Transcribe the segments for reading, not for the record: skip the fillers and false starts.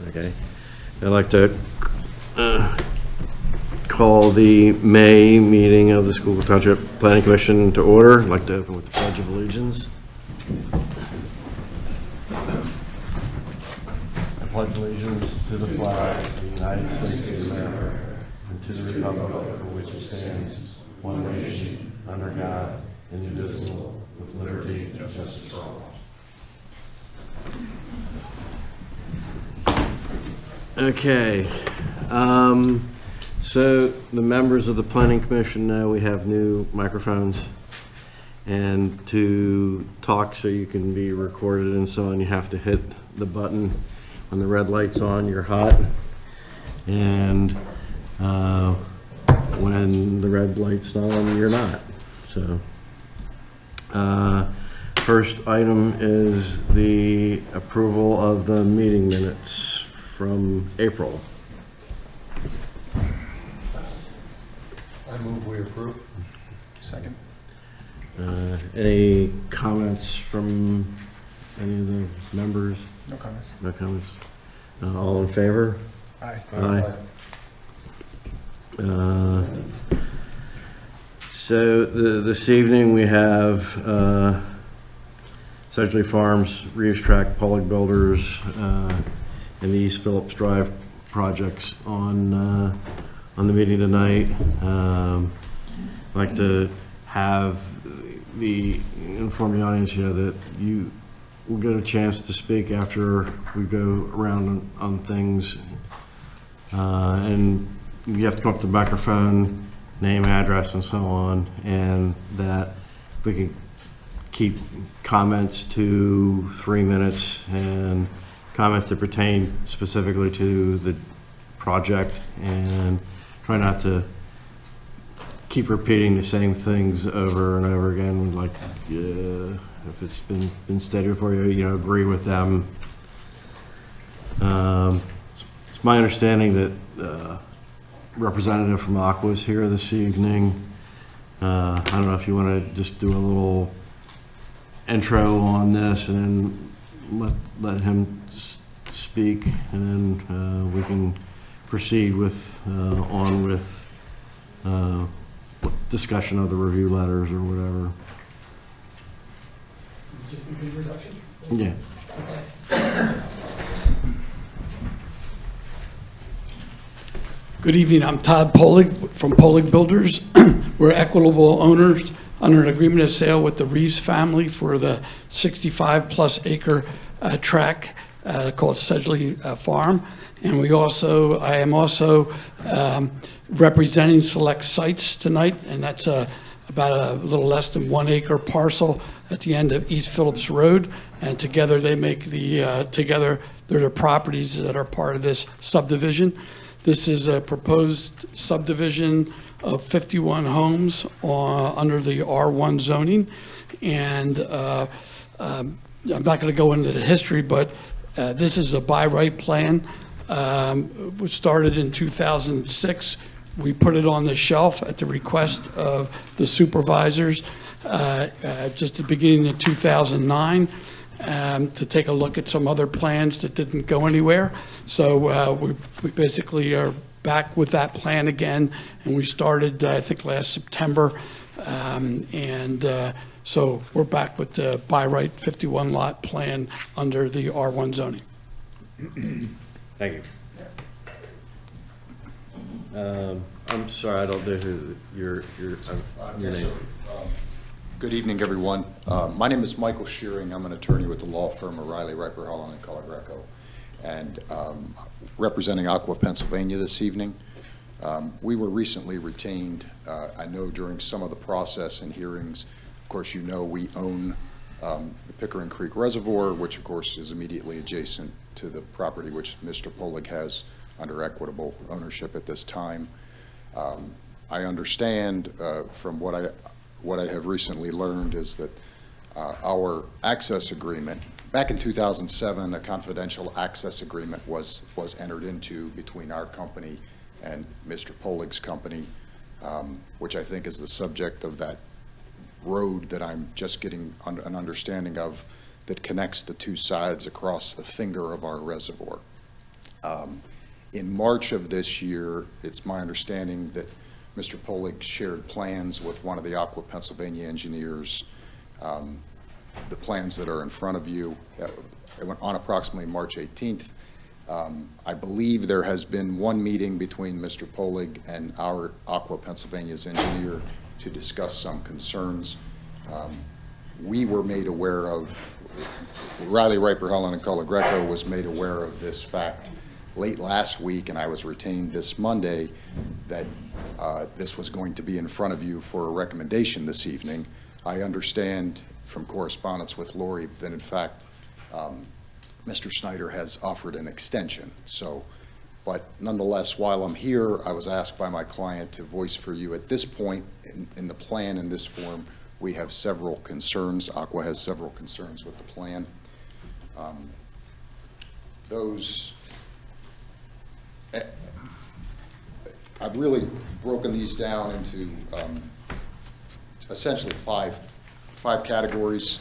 Okay. I'd like to call the May meeting of the Schuylkill Township Planning Commission to order. I'd like to open with the Pledge of Allegiance. I pledge allegiance to the flag of the United States of America and to the republic for which it stands, one nation, under God, indivisible, with liberty and justice for all. Okay, so the members of the Planning Commission know we have new microphones, and to talk so you can be recorded and so on, you have to hit the button when the red light's on, you're hot, and when the red light's not on, you're not. So first item is the approval of the meeting minutes from April. I move we approve. Second. Any comments from any of the members? No comments. No comments. All in favor? Aye. Aye. So this evening we have Sedgley Farms, Reeves Track, Pollock Builders, and the East Phillips Drive projects on the meeting tonight. I'd like to have inform the audience here that you will get a chance to speak after we go around on things, and you have to come up to the microphone, name, address, and so on, and that if we can keep comments to 3 minutes and comments that pertain specifically to the project, and try not to keep repeating the same things over and over again. Like, if it's been stated for you, agree with them. It's my understanding that representative from Aqua is here this evening. I don't know if you want to just do a little intro on this and then let him speak, and then we can proceed with discussion of the review letters or whatever. Yeah. Good evening. I'm Todd Pollock from Pollock Builders. We're equitable owners under an agreement of sale with the Reeves family for the 65-plus acre tract called Sedgley Farm. And I am also representing Select Sites tonight, and that's about a little less than 1 acre parcel at the end of East Phillips Road. And together they make they're the properties that are part of this subdivision. This is a proposed subdivision of 51 homes under the R1 zoning. And I'm not going to go into the history, but this is a by right plan, which started in 2006. We put it on the shelf at the request of the supervisors just at the beginning of 2009 to take a look at some other plans that didn't go anywhere. So we basically are back with that plan again, and we started, I think, last September. So we're back with the by right 51 lot plan under the R1 zoning. Thank you. I'm sorry, I don't know who your name. Good evening, everyone. My name is Michael Shearing. I'm an attorney with the law firm O'Reilly, Riper, Holland, and Colagreco, and representing Aqua, Pennsylvania this evening. We were recently retained, I know during some of the process and hearings. Of course, we own the Pickering Creek Reservoir, which of course is immediately adjacent to the property which Mr. Pollock has under equitable ownership at this time. I understand from what I have recently learned is that our access agreement, back in 2007, a confidential access agreement was entered into between our company and Mr. Pollock's company, which I think is the subject of that road that I'm just getting an understanding of, that connects the two sides across the finger of our reservoir. In March of this year, it's my understanding that Mr. Polig shared plans with one of the Aqua Pennsylvania engineers, the plans that are in front of you, on approximately March 18th. I believe there has been one meeting between Mr. Polig and our Aqua Pennsylvania's engineer to discuss some concerns. We were made aware of, Riley, Riper, Helen, and Colagreco was made aware of this fact late last week, and I was retained this Monday that this was going to be in front of you for a recommendation this evening. I understand from correspondence with Lori that in fact Mr. Snyder has offered an extension. So, but nonetheless, while I'm here, I was asked by my client to voice for you at this point in the plan in this form. We have several concerns. Aqua has several concerns with the plan. I've really broken these down into essentially five categories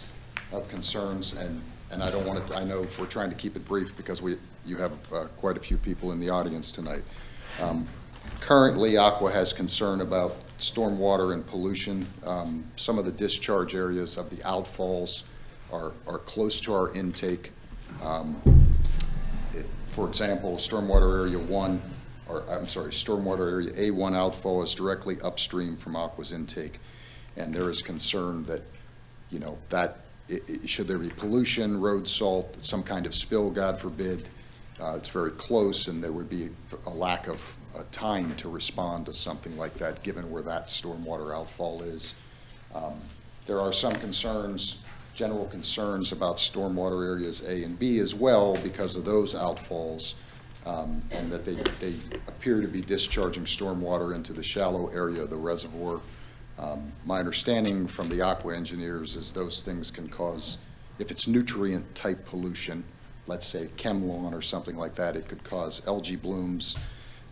of concerns, and I don't want to, I know we're trying to keep it brief because you have quite a few people in the audience tonight. Currently, Aqua has concern about stormwater and pollution. Some of the discharge areas of the outfalls are close to our intake. For example, stormwater area stormwater area A1 outfall is directly upstream from Aqua's intake, and there is concern that, you know, that should there be pollution, road salt, some kind of spill, God forbid, it's very close, and there would be a lack of time to respond to something like that, given where that stormwater outfall is. There are some concerns, general concerns about stormwater areas A and B as well because of those outfalls, and that they appear to be discharging stormwater into the shallow area of the reservoir. My understanding from the Aqua engineers is those things can cause, if it's nutrient type pollution, let's say chem lawn or something like that, it could cause algae blooms,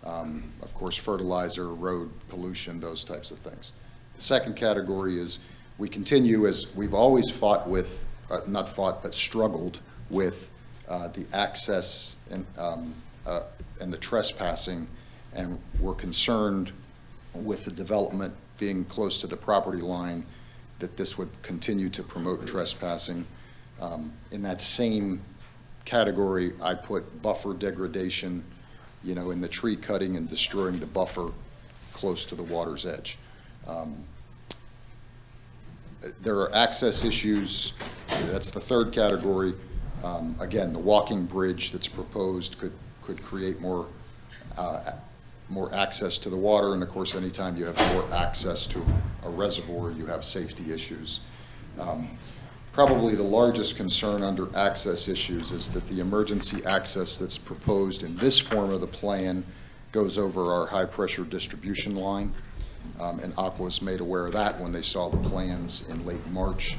of course fertilizer, road pollution, those types of things. The second category is we continue, as we've always fought with, not fought, but struggled with the access and the trespassing, and we're concerned with the development being close to the property line, that this would continue to promote trespassing. In that same category, I put buffer degradation, you know, in the tree cutting and destroying the buffer close to the water's edge. There are access issues. That's the third category. Again, the walking bridge that's proposed could create more access to the water, and of course, anytime you have more access to a reservoir, you have safety issues. Probably the largest concern under access issues is that the emergency access that's proposed in this form of the plan goes over our high-pressure distribution line, and Aqua was made aware of that when they saw the plans in late March.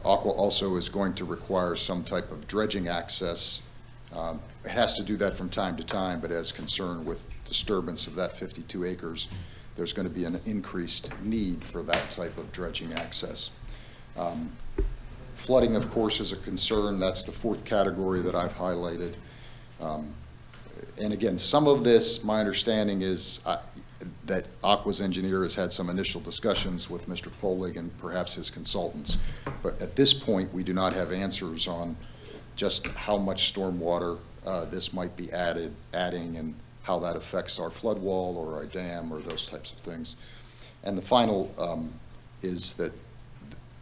Aqua also is going to require some type of dredging access. It has to do that from time to time, but as concerned with disturbance of that 52 acres, there's going to be an increased need for that type of dredging access. Flooding, of course, is a concern. That's the fourth category that I've highlighted. And again, some of this, my understanding is that Aqua's engineer has had some initial discussions with Mr. Polig and perhaps his consultants. But at this point, we do not have answers on just how much stormwater this might be adding and how that affects our flood wall or our dam or those types of things. And the final is that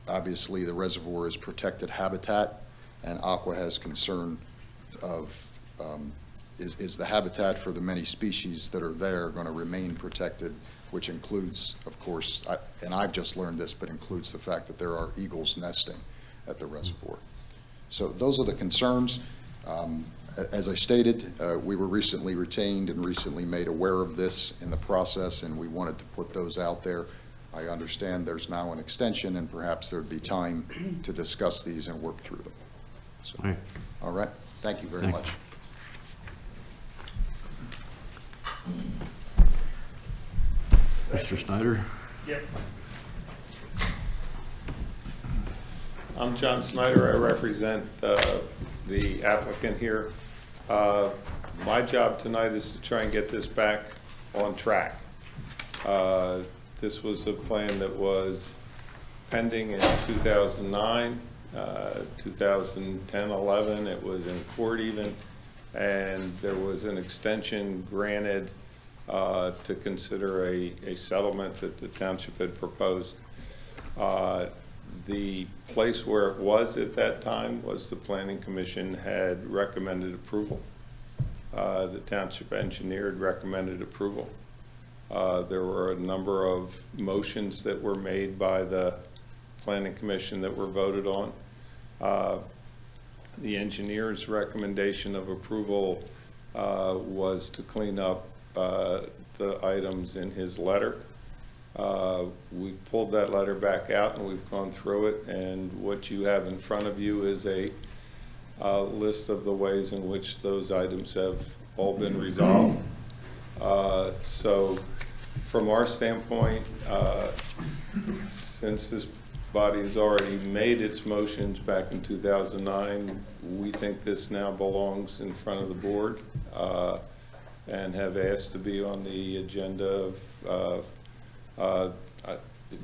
obviously the reservoir is protected habitat, and Aqua has concern of is the habitat for the many species that are there going to remain protected, which includes, of course, and I've just learned this, but includes the fact that there are eagles nesting at the reservoir. So those are the concerns. As I stated, we were recently retained and recently made aware of this in the process, and we wanted to put those out there. I understand there's now an extension, and perhaps there'd be time to discuss these and work through them. So, All right. all right. Thank you very much. Mr. Snyder? Yep. I'm John Snyder. I represent the applicant here. My job tonight is to try and get this back on track. This was a plan that was pending in 2009, 2010, 11. It was in court even, and there was an extension granted to consider a settlement that the township had proposed. The place where it was at that time was the Planning Commission had recommended approval. The township engineer had recommended approval. There were a number of motions that were made by the Planning Commission that were voted on. The engineer's recommendation of approval was to clean up the items in his letter. We've pulled that letter back out and we've gone through it, and what you have in front of you is a list of the ways in which those items have all been resolved. So from our standpoint, since this body has already made its motions back in 2009, we think this now belongs in front of the board, and have asked to be on the agenda of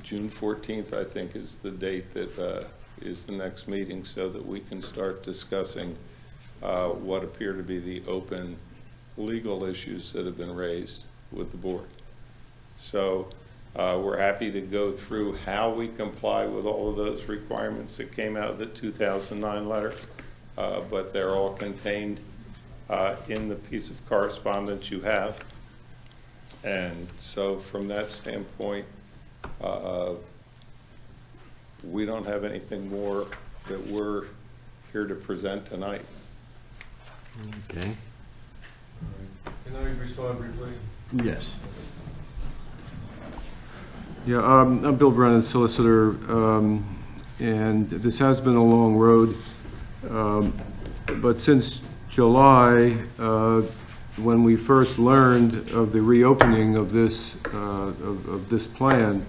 June 14th, I think, is the date that is the next meeting, so that we can start discussing what appear to be the open legal issues that have been raised with the board. So we're happy to go through how we comply with all of those requirements that came out of the 2009 letter, but they're all contained in the piece of correspondence you have. And so from that standpoint, we don't have anything more that we're here to present tonight. Okay. Can I respond briefly? Yes. Yeah, I'm Bill Brennan, solicitor, and this has been a long road. But since July, when we first learned of the reopening of this plan,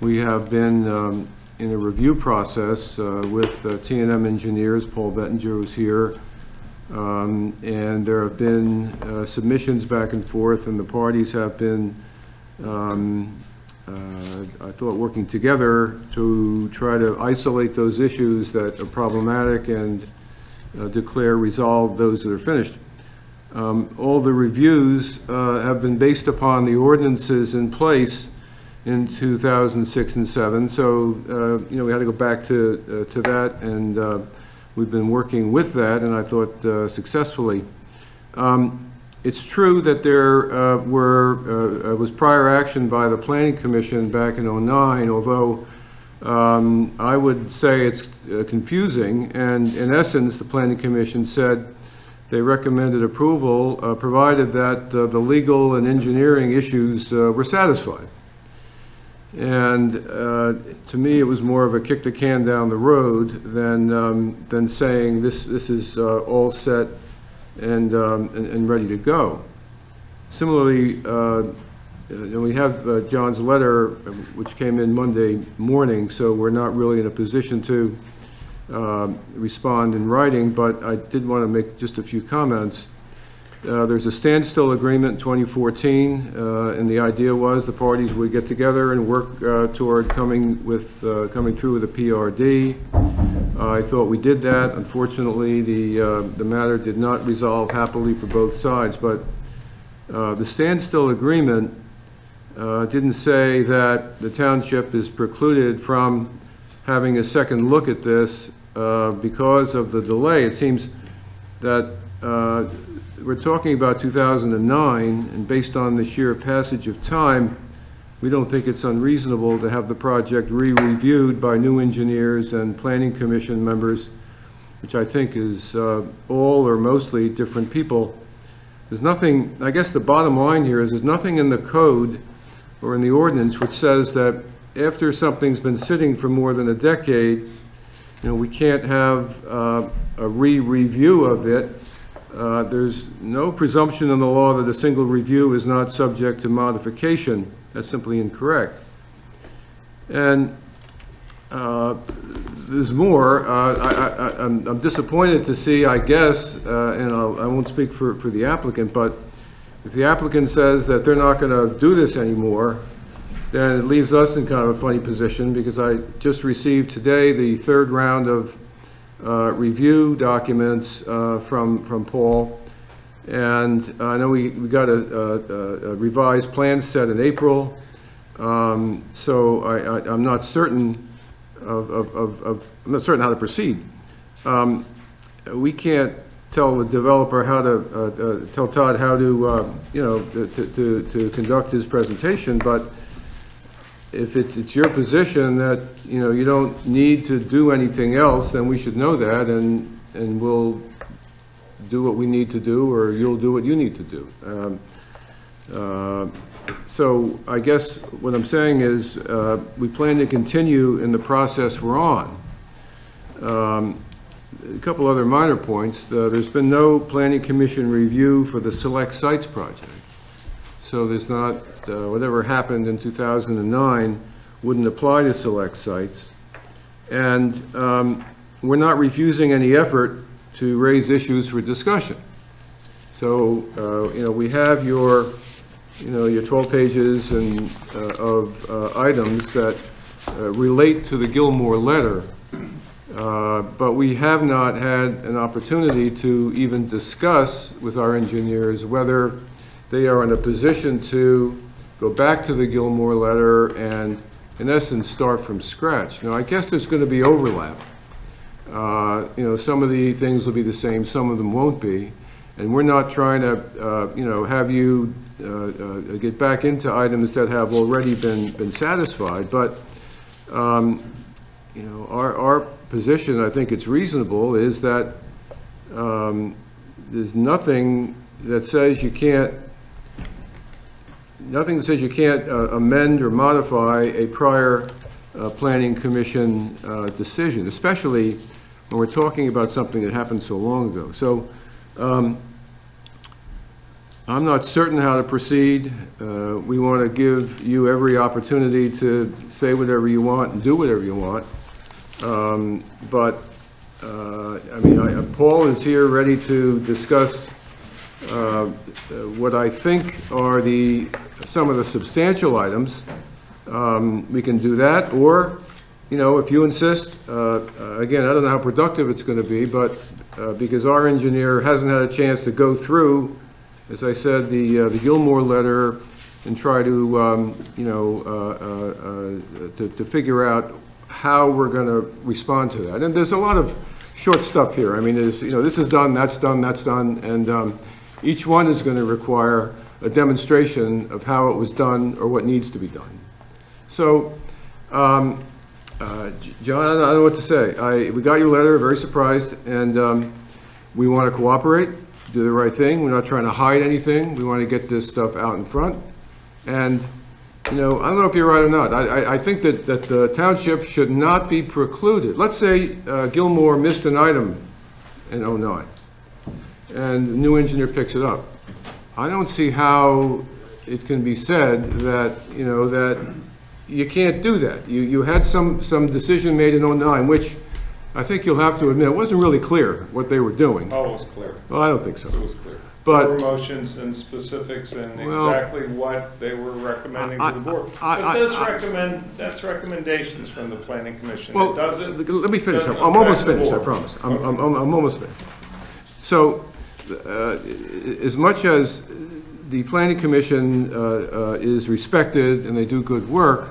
we have been in a review process with T&M engineers. Paul Bettinger was here, and there have been submissions back and forth, and the parties have been, I thought, working together to try to isolate those issues that are problematic and declare resolved those that are finished. All the reviews have been based upon the ordinances in place in 2006 and 7. So, we had to go back to that, and we've been working with that, and I thought successfully. It's true that there was prior action by the Planning Commission back in 2009, although I would say it's confusing, and in essence, the Planning Commission said they recommended approval provided that the legal and engineering issues were satisfied. And to me, it was more of a kick the can down the road than saying this is all set and ready to go. Similarly, we have John's letter, which came in Monday morning, so we're not really in a position to respond in writing, but I did want to make just a few comments. There's a standstill agreement in 2014, and the idea was the parties would get together and work toward coming through with a PRD. I thought we did that. Unfortunately, the matter did not resolve happily for both sides, but the standstill agreement didn't say that the township is precluded from having a second look at this because of the delay. It seems that we're talking about 2009, and based on the sheer passage of time, we don't think it's unreasonable to have the project re-reviewed by new engineers and Planning Commission members, which I think is all or mostly different people. There's nothing, I guess the bottom line here is there's nothing in the code or in the ordinance which says that after something's been sitting for more than a decade, we can't have a re-review of it. There's no presumption in the law that a single review is not subject to modification. That's simply incorrect. And there's more. I'm disappointed to see, I guess, and I won't speak for the applicant, but if the applicant says that they're not going to do this anymore, then it leaves us in kind of a funny position, because I just received today the third round of review documents from Paul. And I know we got a revised plan set in April. So I'm not certain I'm not certain how to proceed. We can't tell the developer how to, tell Todd how to, you know, to conduct his presentation, but if it's your position that, you know, you don't need to do anything else, then we should know that, and we'll do what we need to do, or you'll do what you need to do. So I guess what I'm saying is we plan to continue in the process we're on. A couple other minor points. There's been no Planning Commission review for the Select Sites project. So there's not, whatever happened in 2009 wouldn't apply to Select Sites. And we're not refusing any effort to raise issues for discussion. So, you know, we have your, you know, your 12 pages and, of items that relate to the Gilmore letter, but we have not had an opportunity to even discuss with our engineers whether they are in a position to go back to the Gilmore letter and, in essence, start from scratch. Now, I guess there's going to be overlap. You know, some of the things will be the same, some of them won't be, and we're not trying to, you know, have you get back into items that have already been satisfied, but you know, our position, I think it's reasonable, is that there's nothing that says you can't amend or modify a prior Planning Commission decision, especially when we're talking about something that happened so long ago. So I'm not certain how to proceed. We want to give you every opportunity to say whatever you want and do whatever you want. But I mean, Paul is here ready to discuss what I think are some of the substantial items. We can do that, or, you know, if you insist, again, I don't know how productive it's going to be, but because our engineer hasn't had a chance to go through, as I said, the Gilmore letter and try to, you know, to figure out how we're going to respond to that. And there's a lot of short stuff here. I mean, there's, you know, this is done, that's done, that's done, and each one is going to require a demonstration of how it was done or what needs to be done. So, John, I don't know what to say. We got your letter, very surprised, and we want to cooperate, do the right thing. We're not trying to hide anything. We want to get this stuff out in front. And, you know, I don't know if you're right or not. I think that the township should not be precluded. Let's say Gilmore missed an item in '09, and the new engineer picks it up. I don't see how it can be said that, you know, that you can't do that. You had some decision made in '09, which I think you'll have to admit, it wasn't really clear what they were doing. Oh, it was clear. Well, I don't think so. It was clear. But there were motions and specifics and well, exactly what they were recommending to the board. That's recommendations from the Planning Commission. Well, it doesn't. Let me finish. Doesn't I'm almost affect the finished. I board. promise. Okay. I'm almost finished. So, as much as the Planning Commission is respected and they do good work,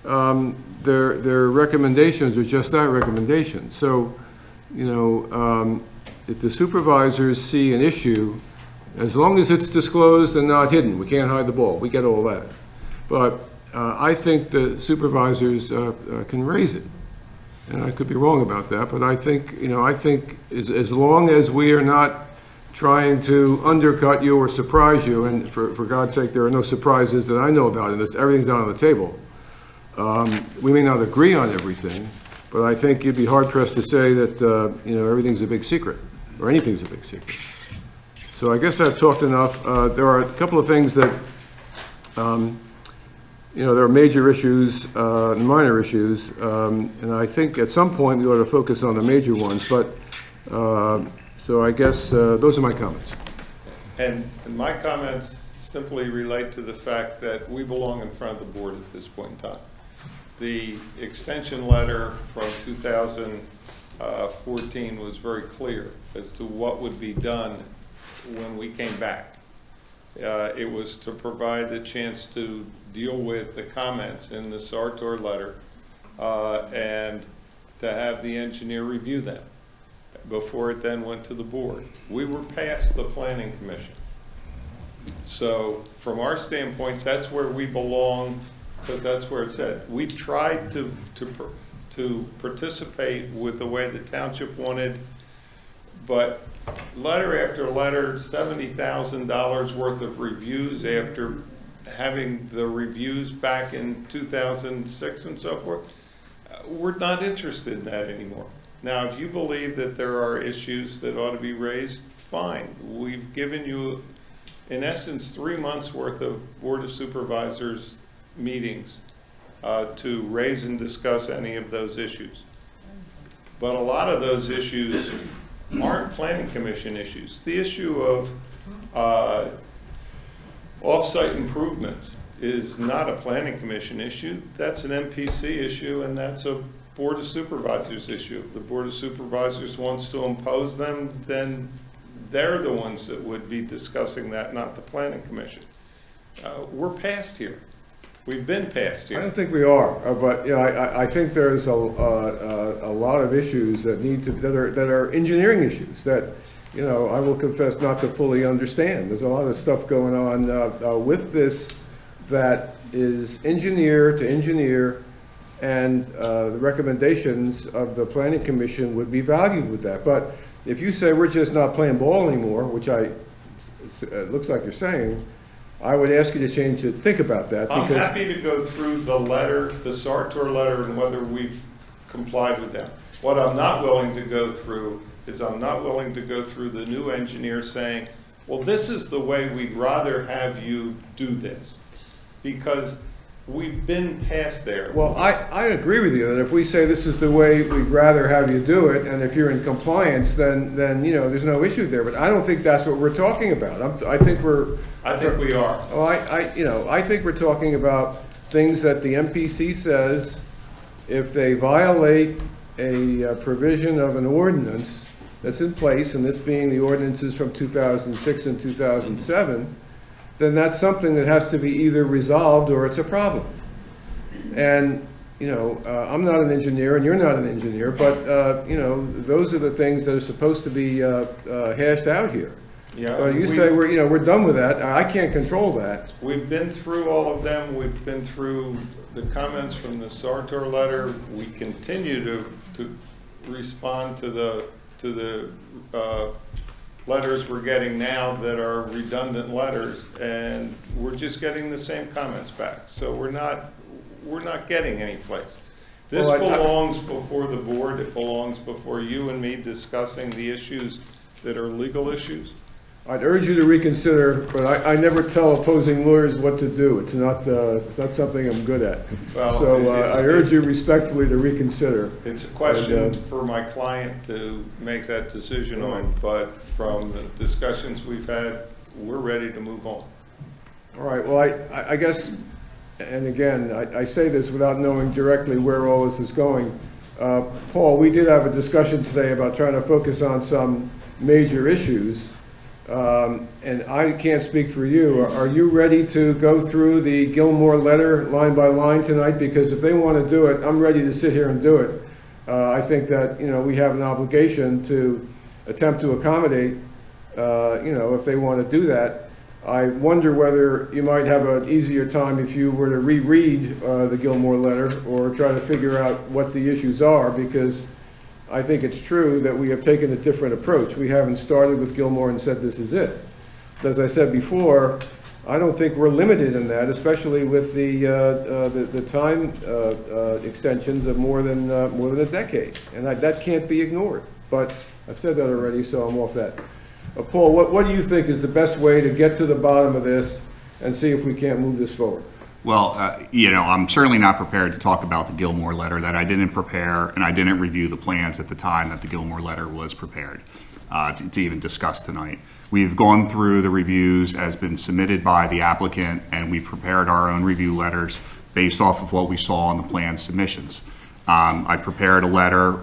their recommendations are just that, recommendations. So, you know, if the supervisors see an issue, as long as it's disclosed and not hidden, we can't hide the ball. We get all that. But I think the supervisors can raise it. And I could be wrong about that, but I think, you know, as long as we are not trying to undercut you or surprise you, and for God's sake, there are no surprises that I know about in this, everything's out on the table. We may not agree on everything, but I think you'd be hard-pressed to say that, you know, everything's a big secret, or anything's a big secret. So I guess I've talked enough. There are a couple of things that you know, there are major issues and minor issues, and I think at some point we ought to focus on the major ones, but, so I guess those are my comments. And my comments simply relate to the fact that we belong in front of the board at this point in time. The extension letter from 2014 was very clear as to what would be done when we came back. It was to provide the chance to deal with the comments in the Sartor letter and to have the engineer review them before it then went to the board. We were past the planning commission. So from our standpoint, that's where we belong, because that's where it said. We tried to participate with the way the township wanted, but letter after letter, $70,000 worth of reviews after having the reviews back in 2006 and so forth, we're not interested in that anymore. Now, if you believe that there are issues that ought to be raised, fine. We've given you, in essence, 3 months worth of Board of Supervisors meetings to raise and discuss any of those issues. But a lot of those issues aren't planning commission issues. The issue of off-site improvements is not a planning commission issue. That's an MPC issue, and that's a Board of Supervisors issue. If the Board of Supervisors wants to impose them, then they're the ones that would be discussing that, not the planning commission. We're past here. We've been past I here. don't think we are, but, you know, I think there's a lot of issues that need to, that are engineering issues that, you know, I will confess not to fully understand. There's a lot of stuff going on with this that is engineer to engineer, and the recommendations of the planning commission would be valued with that. But if you say we're just not playing ball anymore, which it looks like you're saying, I would ask you to think about that, I'm because happy to go through the letter, the Sartor letter, and whether we've complied with them. What I'm not willing to go through is I'm not willing to go through the new engineer saying, well, this is the way we'd rather have you do this. Because we've been past there. Well, I agree with you that if we say this is the way we'd rather have you do it, and if you're in compliance, then you know, there's no issue there. But I don't think that's what we're talking about. I think we are. Oh, I think we're talking about things that the MPC says, if they violate a provision of an ordinance that's in place, and this being the ordinances from 2006 and 2007, then that's something that has to be either resolved or it's a problem. And, you know, I'm not an engineer and you're not an engineer, but, you know, those are the things that are supposed to be hashed out here. Yeah, But you say we're done with that. I can't control that. We've been through all of them. We've been through the comments from the Sartor letter. We continue to respond to the letters we're getting now that are redundant letters, and we're just getting the same comments back. So we're not getting any place. This belongs before the board. It belongs before you and me discussing the issues that are legal issues. I'd urge you to reconsider, but I never tell opposing lawyers what to do. It's not something I'm good at. Well, So I urge you respectfully to reconsider. It's a question for my client to make that decision on, but from the discussions we've had, we're ready to move on. All right, well, I guess, and again, I say this without knowing directly where all this is going. Paul, we did have a discussion today about trying to focus on some major issues. And I can't speak for you. Are you ready to go through the Gilmore letter line by line tonight? Because if they want to do it, I'm ready to sit here and do it. I think that, you know, we have an obligation to attempt to accommodate, you know, if they want to do that. I wonder whether you might have an easier time if you were to reread the Gilmore letter or try to figure out what the issues are, because I think it's true that we have taken a different approach. We haven't started with Gilmore and said this is it. But as I said before, I don't think we're limited in that, especially with the time extensions of more than a decade, and that can't be ignored. But I've said that already, so I'm off that. Paul, what do you think is the best way to get to the bottom of this and see if we can't move this forward? Well, I'm certainly not prepared to talk about the Gilmore letter. That I didn't prepare, and I didn't review the plans at the time that the Gilmore letter was prepared to even discuss tonight. We've gone through the reviews as been submitted by the applicant, and we've prepared our own review letters based off of what we saw in the plan submissions. I prepared a letter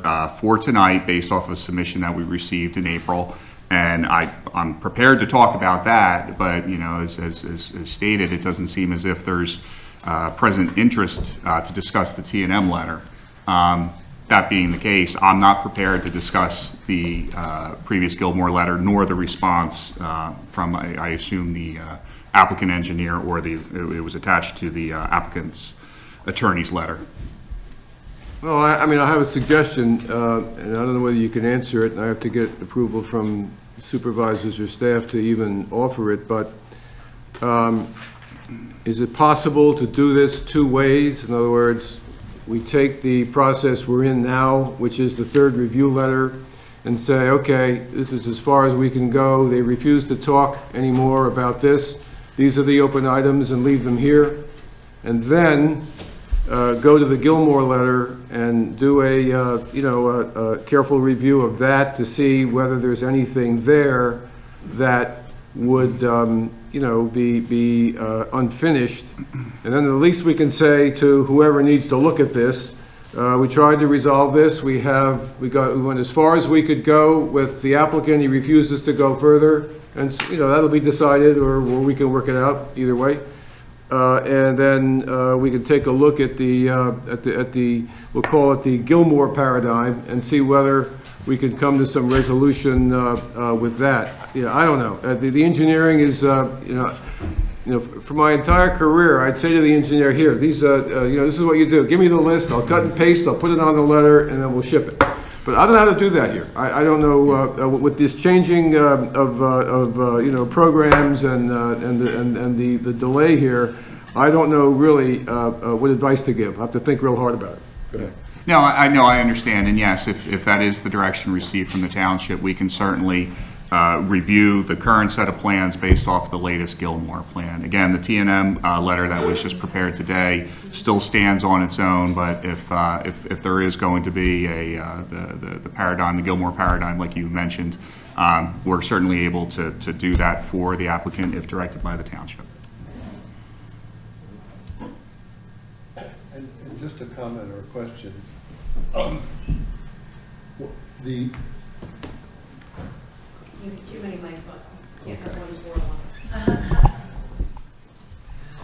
for tonight based off of a submission that we received in April. And I'm prepared to talk about that, but, as stated, it doesn't seem as if there's present interest to discuss the T&M letter. That being the case, I'm not prepared to discuss the previous Gilmore letter nor the response from, I assume, the applicant engineer, or it was attached to the applicant's attorney's letter. Well, I mean, I have a suggestion, and I don't know whether you can answer it, and I have to get approval from supervisors or staff to even offer it, but is it possible to do this two ways? In other words, we take the process we're in now, which is the third review letter, and say, okay, this is as far as we can go. They refuse to talk anymore about this. These are the open items, and leave them here. And then go to the Gilmore letter and do a careful review of that to see whether there's anything there that would, be unfinished. And then at least we can say to whoever needs to look at this, we tried to resolve this. We went as far as we could go with the applicant. He refuses to go further, and that'll be decided, or we can work it out either way. And then we can take a look at the we'll call it the Gilmore paradigm, and see whether we can come to some resolution with that. I don't know. The engineering is, for my entire career, I'd say to the engineer, here, these, this is what you do. Give me the list. I'll cut and paste. I'll put it on the letter, and then we'll ship it. But I don't know how to do that here. I don't know, with this changing of programs and the delay here, I don't know really what advice to give. I have to think real hard about it. Go ahead. No, I understand, and yes, if that is the direction received from the township, we can certainly review the current set of plans based off the latest Gilmore plan. Again, the T&M letter that was just prepared today still stands on its own, but if there is going to be the paradigm, the Gilmore paradigm, like you mentioned, we're certainly able to do that for the applicant if directed by the township. And just a comment or a question. The You have too many mics on. Can't have one for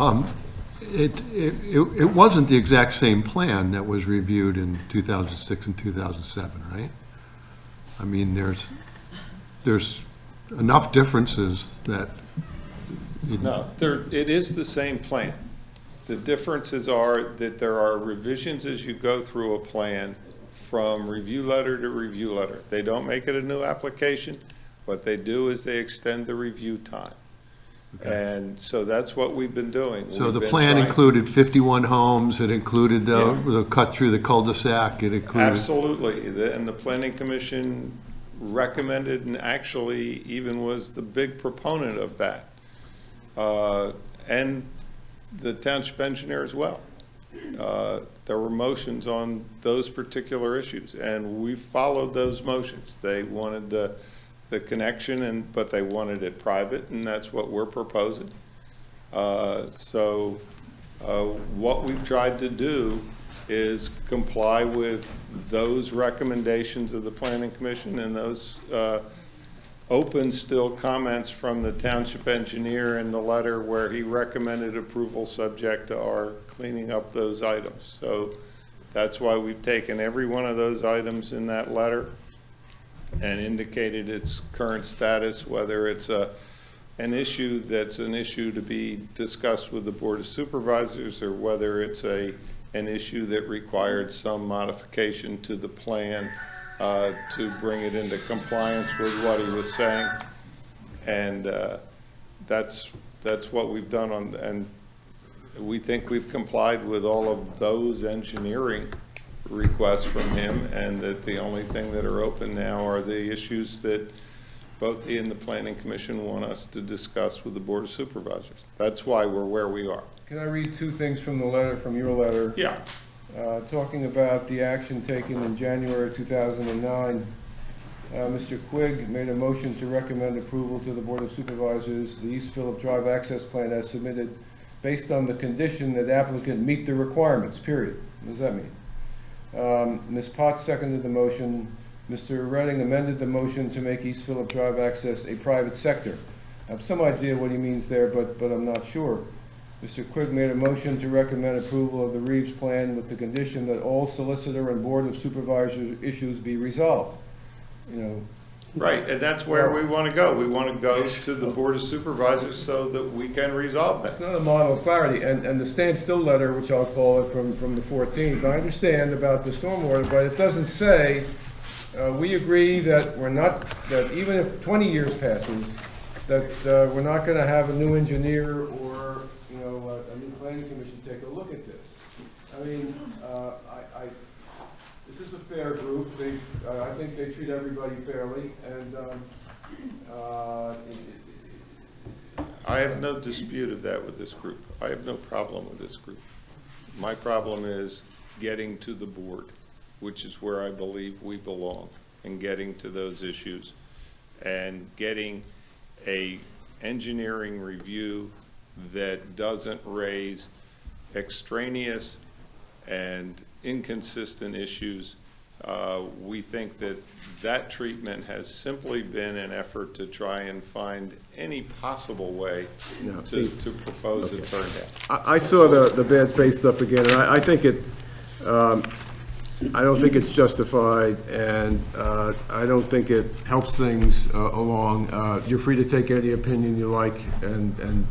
one. It wasn't the exact same plan that was reviewed in 2006 and 2007, right? I mean, there's enough differences that. No, it is the same plan. The differences are that there are revisions as you go through a plan from review letter to review letter. They don't make it a new application. What they do is they extend the review time. Okay. And so that's what we've been doing. So the plan included 51 homes, it included the cut through the cul-de-sac, it included. Absolutely, and the Planning Commission recommended, and actually even was the big proponent of that. And the township engineer as well. There were motions on those particular issues, and we followed those motions. They wanted the connection, but they wanted it private, and that's what we're proposing. So what we've tried to do is comply with those recommendations of the Planning Commission and those open still comments from the township engineer in the letter where he recommended approval subject to our cleaning up those items. So that's why we've taken every one of those items in that letter and indicated its current status, whether it's an issue that's an issue to be discussed with the Board of Supervisors, or whether it's an issue that required some modification to the plan to bring it into compliance with what he was saying. And that's what we've done and we think we've complied with all of those engineering requests from him, and that the only thing that are open now are the issues that both he and the Planning Commission want us to discuss with the Board of Supervisors. That's why we're where we are. can I read two things from the letter, from your letter? Yeah, Talking about the action taken in January 2009, Mr. Quigg made a motion to recommend approval to the Board of Supervisors, the East Phillip Drive access plan as submitted, based on the condition that applicant meet the requirements, period. What does that mean? Ms. Potts seconded the motion. Mr. Redding amended the motion to make East Phillip Drive access a private sector. I have some idea what he means there, but I'm not sure. Mr. Quigg made a motion to recommend approval of the Reeves plan with the condition that all solicitor and Board of Supervisors issues be resolved. You know, right, and that's where we want to go. We want to go to the Board of Supervisors so that we can resolve that's that. not a model of clarity. And the standstill letter, which I'll call it from the 14th, I understand about the stormwater, but it doesn't say, we agree that we're not, that even if 20 years passes, that we're not going to have a new engineer or, you know, a new planning commission take a look at this. I mean, this is a fair group. I think they treat everybody fairly, and I have no dispute of that with this group. I have no problem with this group. My problem is getting to the board, which is where I believe we belong, and getting to those issues, and getting a engineering review that doesn't raise extraneous and inconsistent issues. We think that that treatment has simply been an effort to try and find any possible way to propose a turn down. I saw the bad faith stuff again, and I think it, I don't think it's justified, and I don't think it helps things along. You're free to take any opinion you like,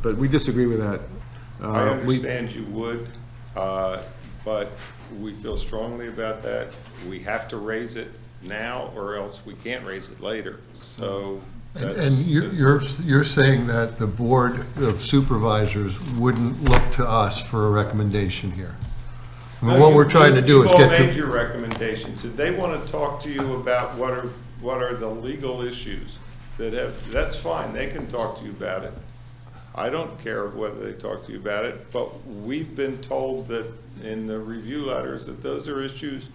but we disagree with that. I understand you would, but we feel strongly about that. We have to raise it now, or else we can't raise it later. So that's, And you're saying that the Board of Supervisors wouldn't look to us for a recommendation here? I mean, what we're trying to do is You've all get made to... your recommendations. If they want to talk to you about what are the legal issues that have, that's fine. They can talk to you about it. I don't care whether they talk to you about it, but we've been told that in the review letters that those are issues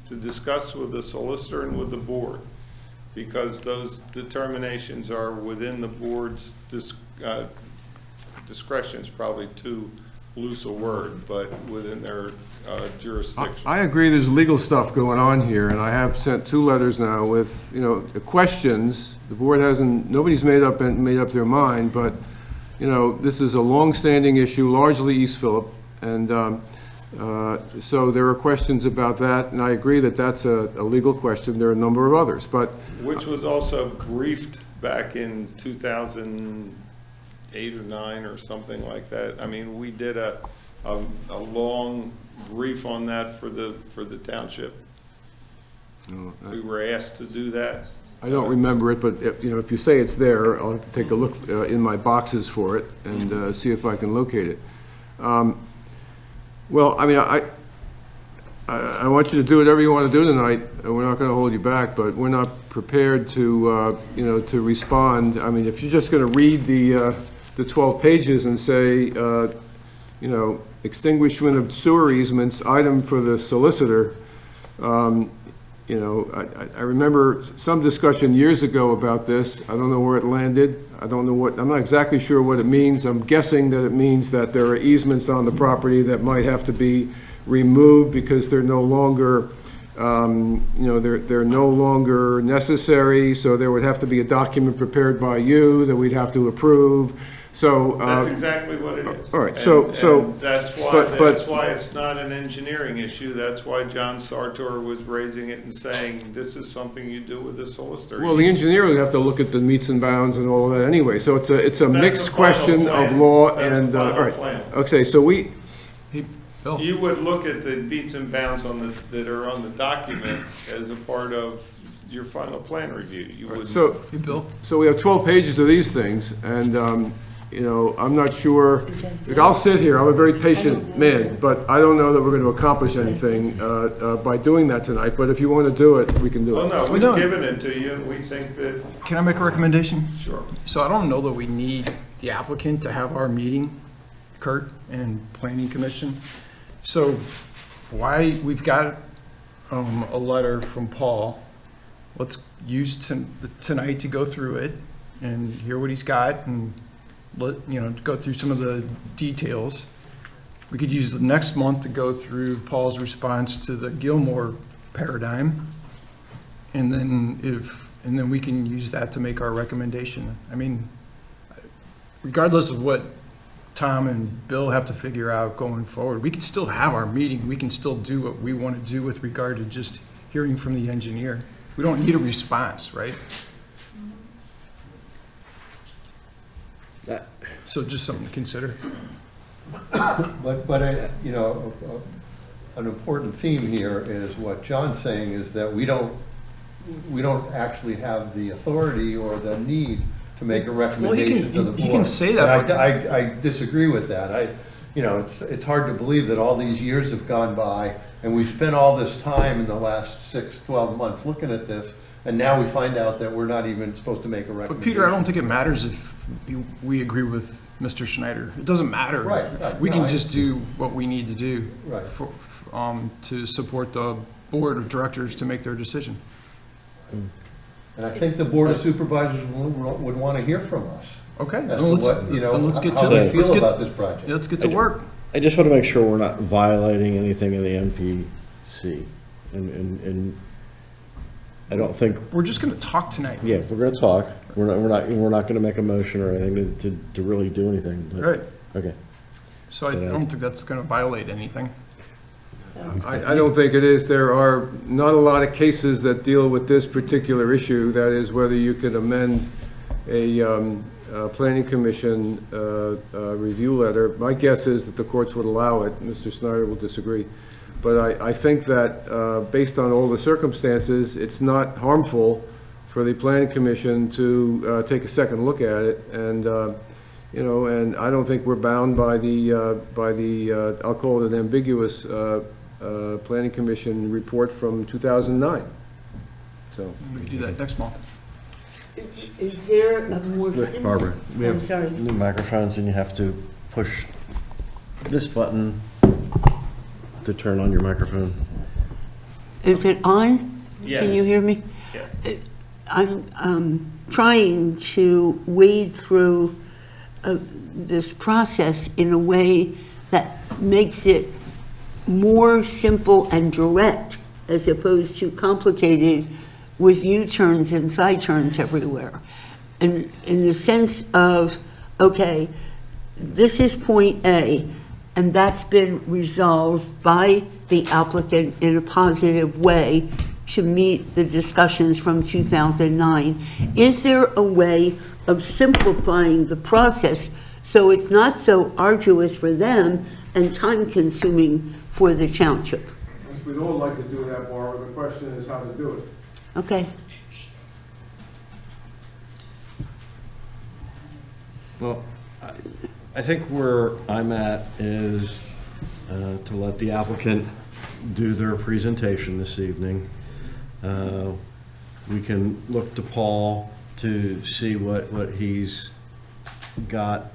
to discuss with the solicitor and with the board, because those determinations are within the board's discretion is probably too loose a word, but within their jurisdiction. I agree there's legal stuff going on here, and I have sent 2 letters now with, you know, questions. The board hasn't, nobody's made up their mind, but, you know, this is a long-standing issue, largely East Phillip, and so there are questions about that, and I agree that that's a legal question. There are a number of others, but... Which was also briefed back in 2008 or 9 or something like that. I mean, we did a long brief on that for the township. We were asked to do that. I don't remember it, but, you know, if you say it's there, I'll have to take a look in my boxes for it and see if I can locate it. Well, I mean, I want you to do whatever you want to do tonight. We're not going to hold you back, but we're not prepared to, you know, to respond. I mean, if you're just going to read the 12 pages and say, you know, extinguishment of sewer easements, item for the solicitor, you know, I remember some discussion years ago about this. I don't know where it landed. I don't know what, I'm not exactly sure what it means. I'm guessing that it means that there are easements on the property that might have to be removed because they're no longer, you know, they're no longer necessary. So there would have to be a document prepared by you that we'd have to approve. So That's exactly what it is. all right, And that's why it's not an engineering issue. That's why John Sartor was raising it and saying, this is something you do with the solicitor. well, the engineer would have to look at the meets and bounds and all of that anyway. So it's a mixed final question plan. of law That's a and final all right. plan. Okay, so we. You would look at the meets and bounds that are on the document as a part of your final plan review. You would. So we have 12 pages of these things, and, you know, I'm not sure, like, I'll sit here, I'm a very patient man, but I don't know that we're going to accomplish anything by doing that tonight, but if you want to do it, we can do Oh, it. no, we've given it to you, and we think that, Can I make a recommendation? sure. So I don't know that we need the applicant to have our meeting, Kurt and Planning Commission. So why, we've got a letter from Paul. Let's use tonight to go through it and hear what he's got and go through some of the details. We could use the next month to go through Paul's response to the Gilmore paradigm. And then we can use that to make our recommendation. I mean, regardless of what Tom and Bill have to figure out going forward, we can still have our meeting. We can still do what we want to do with regard to just hearing from the engineer. We don't need a response, right? So just something to consider. But an important theme here is what John's saying is that we don't actually have the authority or the need to make a recommendation to the board. He can say that, And I disagree with that. It's hard to believe that all these years have gone by and we've spent all this time in the last 6, 12 months looking at this, and now we find out that we're not even supposed to make a recommendation. But Peter, I don't think it matters if we agree with Mr. Schneider. It doesn't matter. Right. We can just do what we need to do. Right. To support the board of directors to make their decision. And I think the Board of Supervisors would want to hear from us. Okay, As then to what, let's get how to they it. feel about this project. Let's get to work. I just want to make sure we're not violating anything in the MPC. And I don't think, We're just going to talk tonight. yeah, we're going to talk. We're not going to make a motion or anything to really do anything. but- Right. Okay. So I don't think that's going to violate anything. I don't think it is. There are not a lot of cases that deal with this particular issue. That is whether you could amend a planning commission review letter. My guess is that the courts would allow it. Mr. Snyder will disagree. But I think that based on all the circumstances, it's not harmful for the planning commission to take a second look at it. And, and I don't think we're bound by the I'll call it an ambiguous planning commission report from 2009. So. We can do that next month. Is there a more simple? Barbara, we I'm have sorry. new microphones and you have to push this button to turn on your microphone. Is it on? Yes. Can you hear me? Yes. I'm trying to wade through this process in a way that makes it more simple and direct as opposed to complicated with U-turns and side turns everywhere. And in the sense of, okay, this is point A, and that's been resolved by the applicant in a positive way to meet the discussions from 2009. Is there a way of simplifying the process so it's not so arduous for them and time-consuming for the township? We'd all like to do that, Barbara. The question is how to do it. Okay. Well, I think where I'm at is to let the applicant do their presentation this evening. We can look to Paul to see what he's got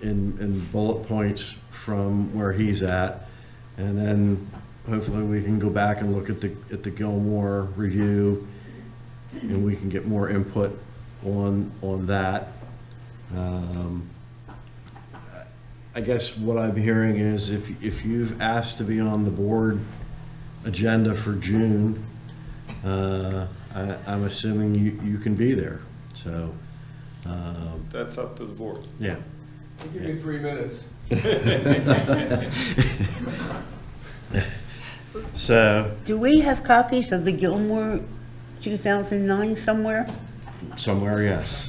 in bullet points from where he's at. And then hopefully we can go back and look at the Gilmore review and we can get more input on that. I guess what I'm hearing is if you've asked to be on the board agenda for June, I'm assuming you can be there, so. That's up to the board. Yeah. I'll give you 3 minutes. So, Do we have copies of the Gilmore 2009 somewhere? somewhere, yes.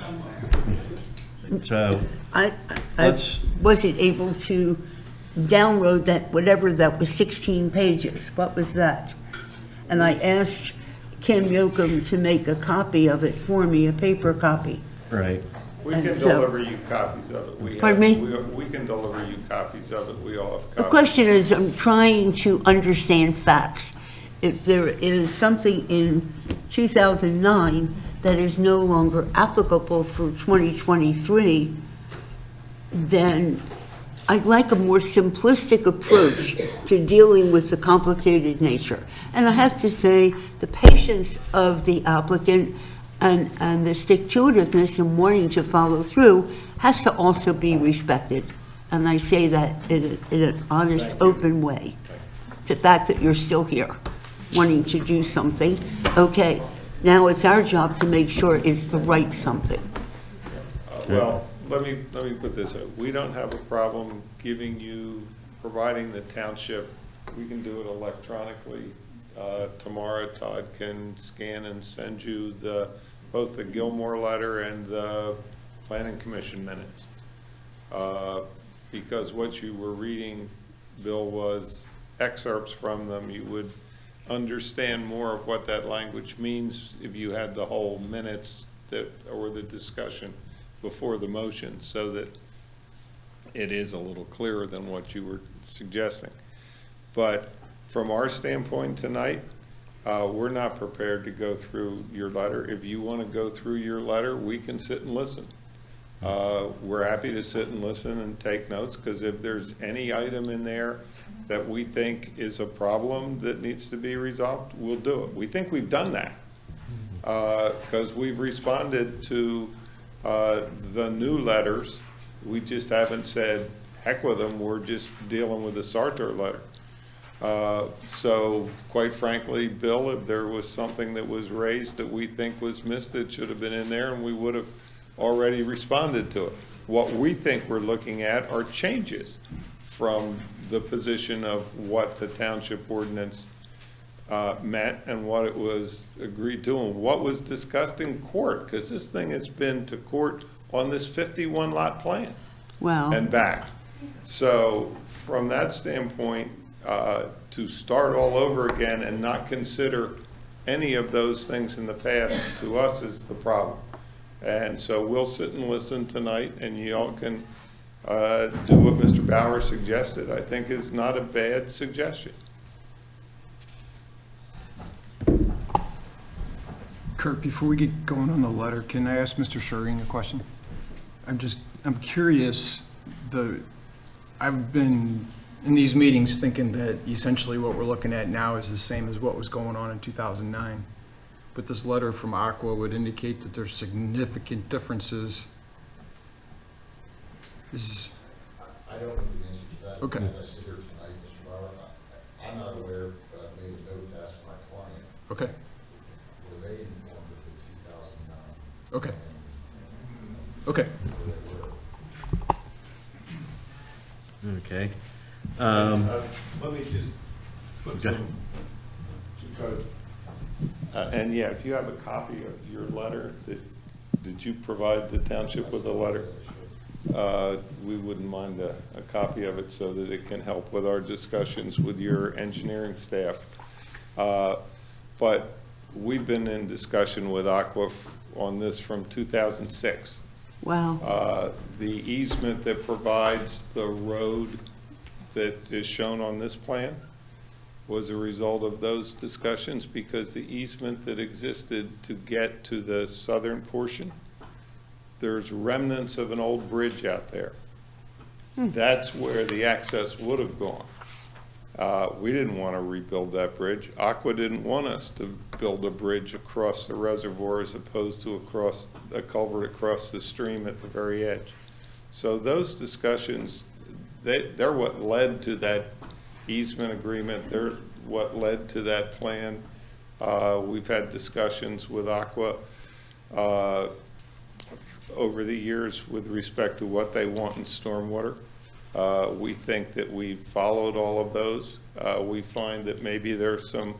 So, I Let's- wasn't able to download that, whatever that was, 16 pages. What was that? And I asked Kim Yocum to make a copy of it for me, a paper copy. right. We And can so- deliver you copies of it. Pardon me? We can deliver you copies of it. We all have The copies. question is, I'm trying to understand facts. If there is something in 2009 that is no longer applicable for 2023, then I'd like a more simplistic approach to dealing with the complicated nature. And I have to say, the patience of the applicant and the stick-to-itiveness and wanting to follow through has to also be respected. And I say that in an honest, open way. The fact that you're still here, wanting to do something, okay, now it's our job to make sure it's the right something. Well, let me put this up. We don't have a problem providing the township, we can do it electronically. Tomorrow, Todd can scan and send you both the Gilmore letter and the Planning Commission minutes. Because what you were reading, Bill, was excerpts from them. You would understand more of what that language means if you had the whole minutes or the discussion before the motion, so that it is a little clearer than what you were suggesting. But from our standpoint tonight, we're not prepared to go through your letter. If you want to go through your letter, we can sit and listen. We're happy to sit and listen and take notes, because if there's any item in there that we think is a problem that needs to be resolved, we'll do it. We think we've done that, because we've responded to the new letters. We just haven't said, heck with them, we're just dealing with the Sartor letter. So quite frankly, Bill, if there was something that was raised that we think was missed, it should have been in there, and we would have already responded to it. What we think we're looking at are changes from the position of what the township ordinance meant and what it was agreed to and what was discussed in court, because this thing has been to court on this 51 lot plan and back. So from that standpoint, to start all over again and not consider any of those things in the past, to us, is the problem. And so we'll sit and listen tonight, and you all can do what Mr. Bauer suggested. I think is not a bad suggestion. Kurt, before we get going on the letter, can I ask Mr. Schuring a question? I'm curious, I've been in these meetings thinking that essentially what we're looking at now is the same as what was going on in 2009. But this letter from Aqua would indicate that there's significant differences. I don't know the answer to that. Okay. As I sit here tonight, Mr. Bauer, I'm not aware, but I made a note to ask my client. Okay. Were they informed of the 2009? Okay. Okay. Okay. Let me just put some, because, and yeah, if you have a copy of your letter, did you provide the township with a letter? We wouldn't mind a copy of it so that it can help with our discussions with your engineering staff. But we've been in discussion with Aqua on this from 2006. Wow. The easement that provides the road that is shown on this plan was a result of those discussions, because the easement that existed to get to the southern portion, there's remnants of an old bridge out there. That's where the access would have gone. We didn't want to rebuild that bridge. Aqua didn't want us to build a bridge across the reservoir as opposed to across a culvert across the stream at the very edge. So those discussions, they're what led to that easement agreement. They're what led to that plan. We've had discussions with Aqua over the years with respect to what they want in stormwater. We think that we followed all of those. We find that maybe there's some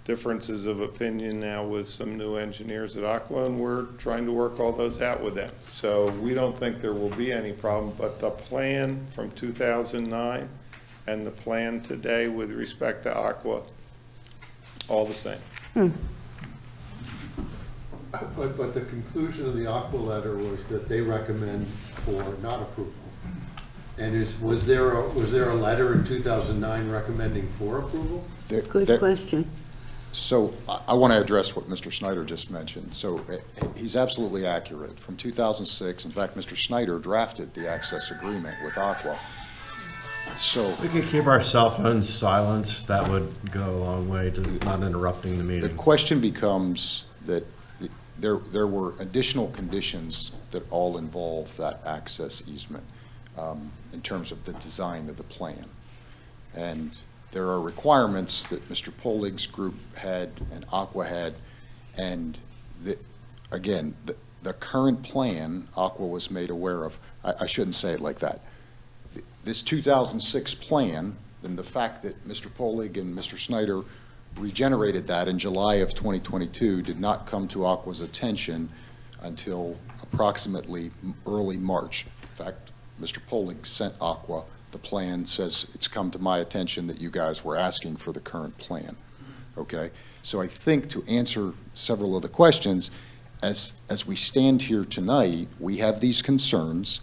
differences of opinion now with some new engineers at Aqua, and we're trying to work all those out with them. So we don't think there will be any problem, but the plan from 2009 and the plan today with respect to Aqua, all the same. But the conclusion of the Aqua letter was that they recommend for not approval. And was there a letter in 2009 recommending for approval? Good question. So I want to address what Mr. Snyder just mentioned. So he's absolutely accurate. From 2006, in fact, Mr. Snyder drafted the access agreement with Aqua. So We could keep our cell phones silenced, that would go a long way to not interrupting the the meeting. question becomes that there were additional conditions that all involve that access easement in terms of the design of the plan. And there are requirements that Mr. Polig's group had and Aqua had, and again, the current plan Aqua was made aware of. I shouldn't say it like that. This 2006 plan, and the fact that Mr. Polig and Mr. Snyder regenerated that in July of 2022 did not come to Aqua's attention until approximately early March. In fact, Mr. Polig sent Aqua the plan, says it's come to my attention that you guys were asking for the current plan. Okay? So I think to answer several of the questions, as we stand here tonight, we have these concerns,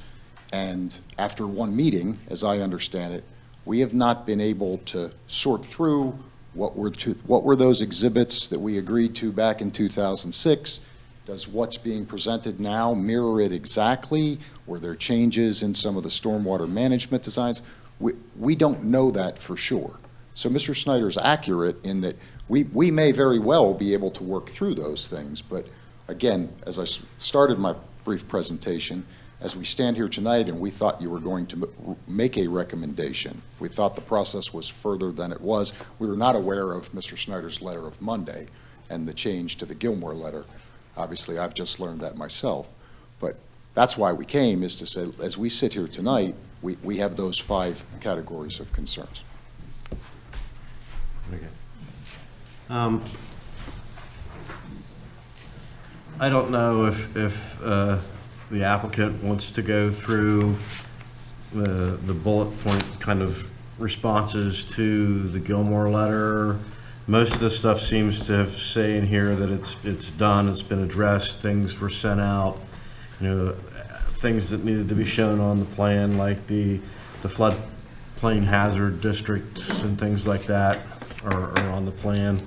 and after one meeting, as I understand it, we have not been able to sort through what were those exhibits that we agreed to back in 2006. Does what's being presented now mirror it exactly? Were there changes in some of the stormwater management designs? We don't know that for sure. So Mr. Snyder's accurate in that we may very well be able to work through those things, but again, as I started my brief presentation, as we stand here tonight and we thought you were going to make a recommendation, we thought the process was further than it was. We were not aware of Mr. Snyder's letter of Monday and the change to the Gilmore letter. Obviously, I've just learned that myself. But that's why we came, is to say, as we sit here tonight, we have those 5 categories of concerns. Okay. I don't know if the applicant wants to go through the bullet point kind of responses to the Gilmore letter. Most of the stuff seems to have say in here that it's done, it's been addressed, things were sent out, things that needed to be shown on the plan, like the floodplain hazard districts and things like that are on the plan.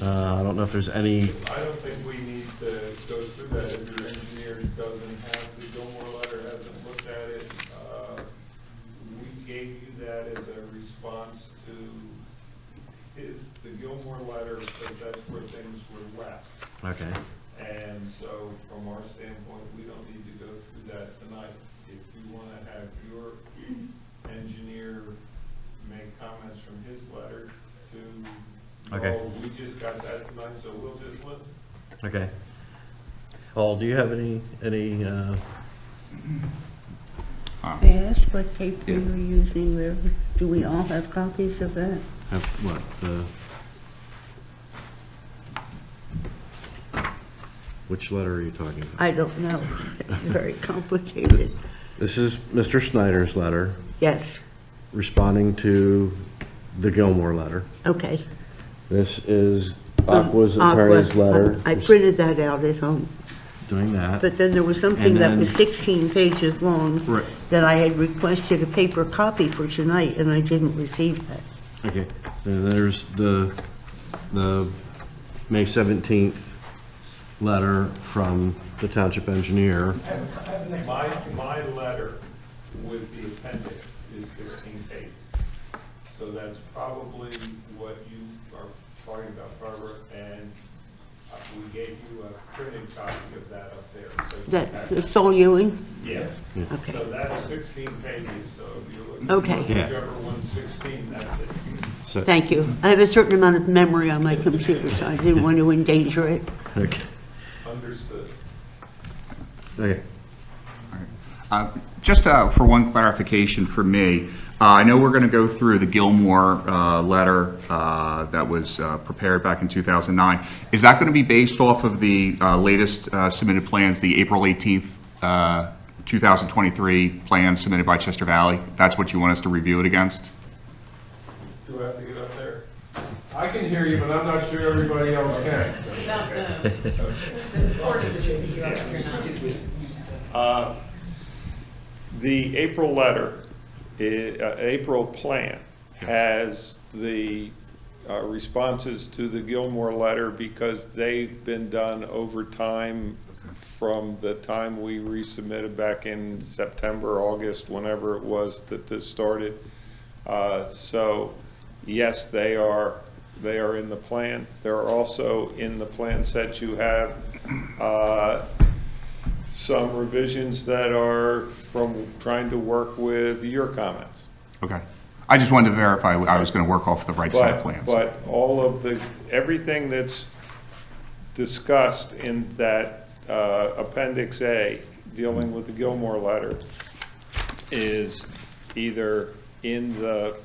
I don't know if there's any. I don't think we need to go through that if your engineer doesn't have the Gilmore letter, hasn't looked at it. We gave you that as a response to the Gilmore letter, because that's where things were left. Okay. And so from our standpoint, we don't need to go through that tonight. If you want to have your engineer make comments from his letter to, Okay. well, we just got that tonight, so we'll just listen. Okay. Paul, do you have any May I ask what paper Yeah. you're using there? Do we all have copies of that? what, which letter are you talking about? I don't know. It's very complicated. This is Mr. Snyder's letter Yes, responding to the Gilmore letter. okay. This is Aqua's Aqua. attorney's letter. I printed that out at home. Doing that. But then there was something And that was then- 16 pages long Right. that I had requested a paper copy for tonight, and I didn't receive that. Okay, and there's the May 17th letter from the township engineer. My letter with the appendix is 16 pages. So that's probably what you are talking about, Barbara, and we gave you a printed copy of that up there. So you That's have- Sol Ewing? Yes. Okay. So that's 16 pages, so if you're looking Okay. for Yeah. whichever one's 16, that's it. So, Thank you. I have a certain amount of memory on my computer, so I didn't want to endanger it. okay, Understood. okay. Just for one clarification for me, I know we're going to go through the Gilmore letter that was prepared back in 2009. Is that going to be based off of the latest submitted plans, the April 18th, 2023 plans submitted by Chester Valley? That's what you want us to review it against? Do I have to get up there? I can hear you, but I'm not sure everybody else can. The April letter, April plan has the responses to the Gilmore letter because they've been done over time from the time we resubmitted back in September, August, whenever it was that this started. So yes, they are in the plan. They're also in the plan set you have some revisions that are from trying to work with your comments. Okay. I just wanted to verify I was going to work off the right set of plans. But all of everything that's discussed in that Appendix A dealing with the Gilmore letter is either in the,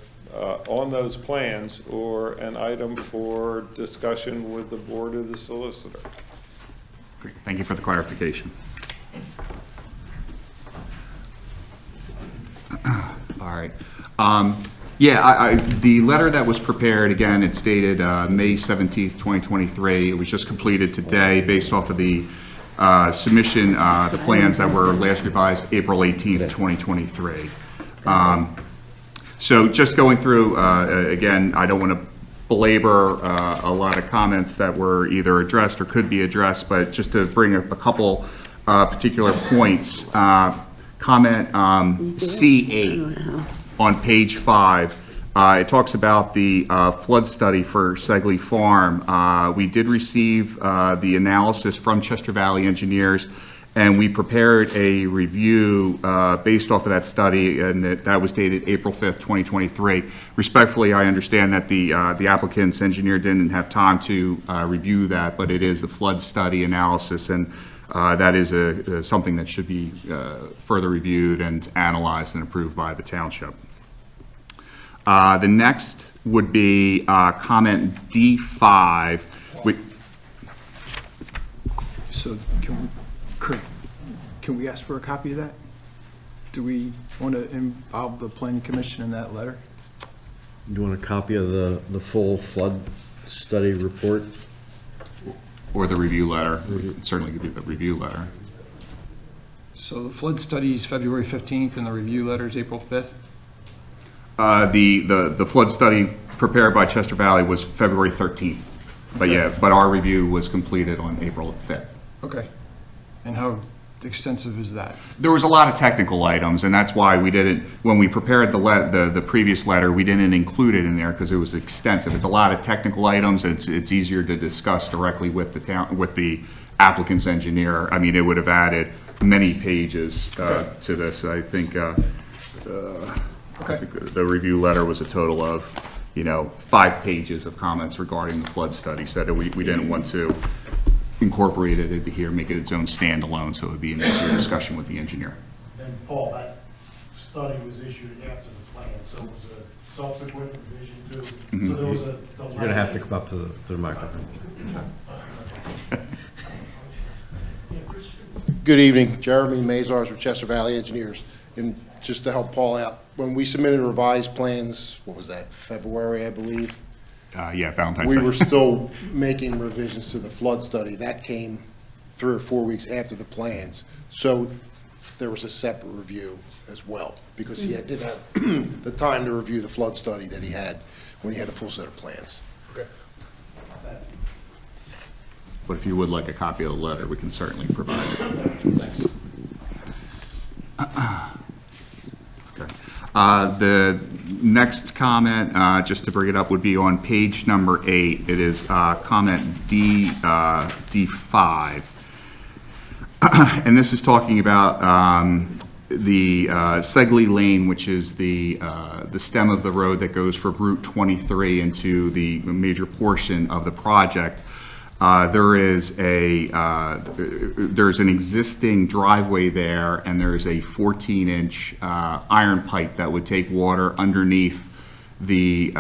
on those plans or an item for discussion with the board of the solicitor. Great. Thank you for the clarification. All right. Yeah, the letter that was prepared, again, it's dated May 17th, 2023. It was just completed today based off of the submission, the plans that were last revised April 18th, 2023. So just going through, again, I don't want to belabor a lot of comments that were either addressed or could be addressed, but just to bring up a couple particular points. Comment C8 on page 5. It talks about the flood study for Segley Farm. We did receive the analysis from Chester Valley Engineers, and we prepared a review based off of that study, and that was dated April 5th, 2023. Respectfully, I understand that the applicant's engineer didn't have time to review that, but it is a flood study analysis, and that is something that should be further reviewed and analyzed and approved by the township. The next would be comment D5. So can we ask for a copy of that? Do we want to involve the planning commission in that letter? Do you want a copy of the full flood study report? Or the review letter. It certainly could be the review letter. So the flood study is February 15th and the review letter is April 5th? The flood study prepared by Chester Valley was February 13th. But yeah, but our review was completed on April 5th. Okay. And how extensive is that? There was a lot of technical items, and that's why we didn't, when we prepared the previous letter, we didn't include it in there because it was extensive. It's a lot of technical items. It's easier to discuss directly with the applicant's engineer. I mean, it would have added many pages to this. I think the review letter was a total of 5 pages of comments regarding the flood study. So we didn't want to incorporate it into here, make it its own standalone, so it would be an easier discussion with the engineer. And Paul, that study was issued after the plan, so it was a subsequent revision too. So there was a delay. You're going to have to come up to the microphone. Good evening, Jeremy Mazars with Chester Valley Engineers. And just to help Paul out, when we submitted revised plans, what was that, February, I believe? Yeah, Valentine's We Day. were still making revisions to the flood study. That came 3 or 4 weeks after the plans. So there was a separate review as well, because he didn't have the time to review the flood study that he had when he had the full set of plans. But if you would like a copy of the letter, we can certainly provide it. Thanks. Okay. The next comment, just to bring it up, would be on page number 8. It is comment D5. And this is talking about the Segley Lane, which is the stem of the road that goes from Route 23 into the major portion of the project. There's an existing driveway there, and there's a 14-inch iron pipe that would take water underneath the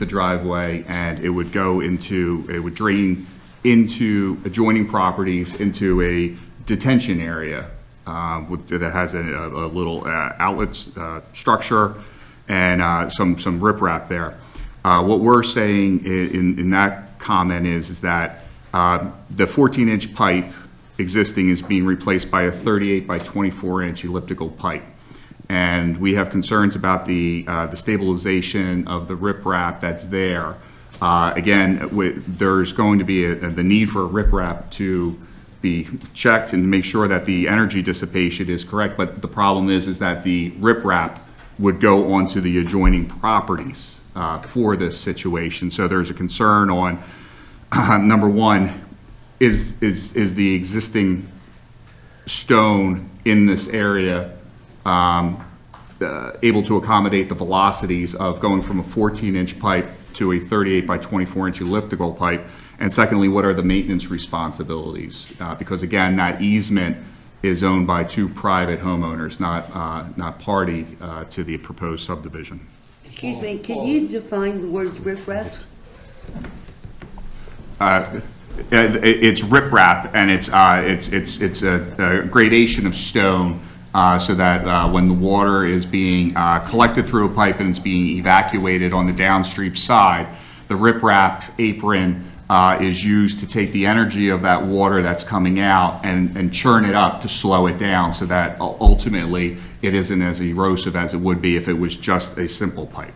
driveway, and it would drain into adjoining properties into a detention area that has a little outlet structure and some riprap there. What we're saying in that comment is that the 14-inch pipe existing is being replaced by a 38 by 24-inch elliptical pipe. and we have concerns about the stabilization of the riprap that's there. Again, there's going to be the need for riprap to be checked and make sure that the energy dissipation is correct, but the problem is that the riprap would go onto the adjoining properties for this situation. So there's a concern on, number one, is the existing stone in this area able to accommodate the velocities of going from a 14-inch pipe to a 38 by 24-inch elliptical pipe? And secondly, what are the maintenance responsibilities? Because again, that easement is owned by two private homeowners, not party to the proposed subdivision. Excuse me, can you define the words riffraff? It's riprap, and it's a gradation of stone so that when the water is being collected through a pipe and it's being evacuated on the downstream side, the riprap apron is used to take the energy of that water that's coming out and churn it up to slow it down so that ultimately it isn't as erosive as it would be if it was just a simple pipe.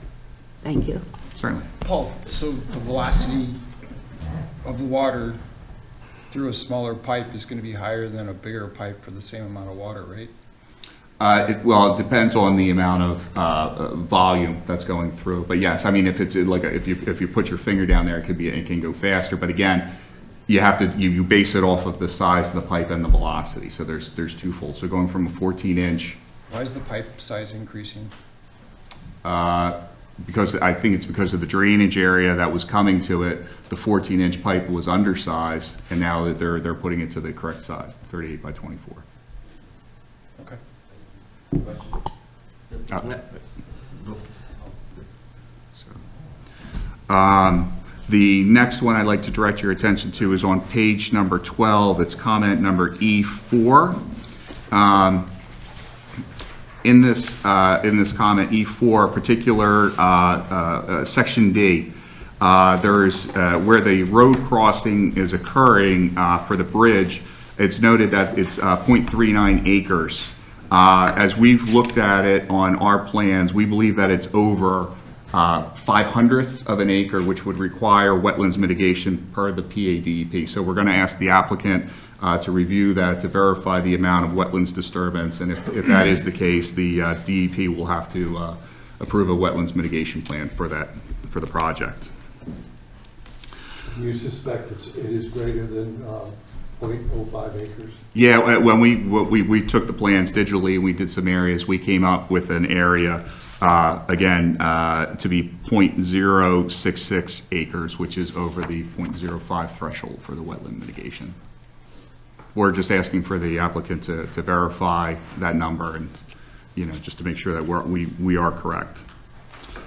Thank you. Certainly. Paul, so the velocity of the water through a smaller pipe is going to be higher than a bigger pipe for the same amount of water, right? Well, it depends on the amount of volume that's going through. But yes, I mean, if it's like if you put your finger down there, it can go faster. But again, you have to you base it off of the size of the pipe and the velocity. So there's twofold. So going from a 14-inch. Why is the pipe size increasing? Because I think it's because of the drainage area that was coming to it. The 14-inch pipe was undersized, and now that they're putting it to the correct size, 38 by 24. Okay. The next one I'd like to direct your attention to is on page number 12. It's comment number E4. In this comment E4, particular section D, there's where the road crossing is occurring for the bridge. It's noted that it's 0.39 acres. As we've looked at it on our plans, we believe that it's over 5/100ths of an acre, which would require wetlands mitigation per the PADEP. So we're going to ask the applicant to review that to verify the amount of wetlands disturbance, and if that is the case, the DEP will have to approve a wetlands mitigation plan for the project. You suspect it is greater than 0.05 acres? Yeah, when we took the plans digitally, we did some areas, we came up with an area, again, to be 0.066 acres, which is over the 0.05 threshold for the wetland mitigation. We're just asking for the applicant to verify that number and, just to make sure that we are correct.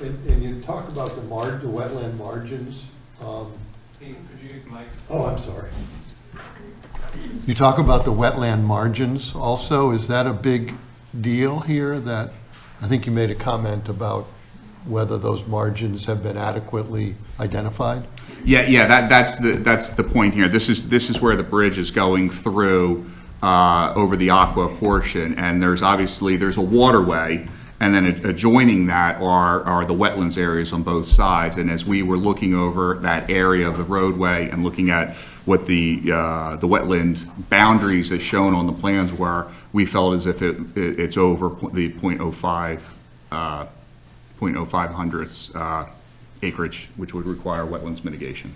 And you talk about the wetland margins. Could you use the mic? Oh, I'm sorry. You talk about the wetland margins also. Is that a big deal here? That I think you made a comment about whether those margins have been adequately identified? Yeah, that's the point here. This is where the bridge is going through over the aqua portion, and there's a waterway, and then adjoining that are the wetlands areas on both sides. And as we were looking over that area of the roadway and looking at what the wetland boundaries as shown on the plans were, we felt as if it's over the 0.05/100ths acreage, which would require wetlands mitigation.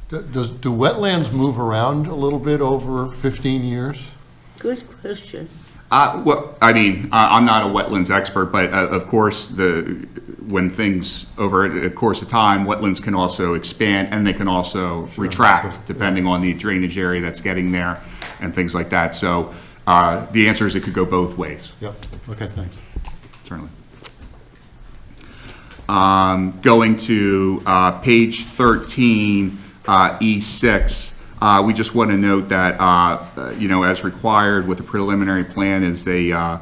Do wetlands move around a little bit over 15 years? Good question. Well, I mean, I'm not a wetlands expert, but of course, when things over a course of time, wetlands can also expand and they can also retract depending on the drainage area that's getting there and things like that. So the answer is it could go both ways. Yep. Okay, thanks. Certainly. Going to page 13, E6, we just want to note that, as required with the preliminary plan is a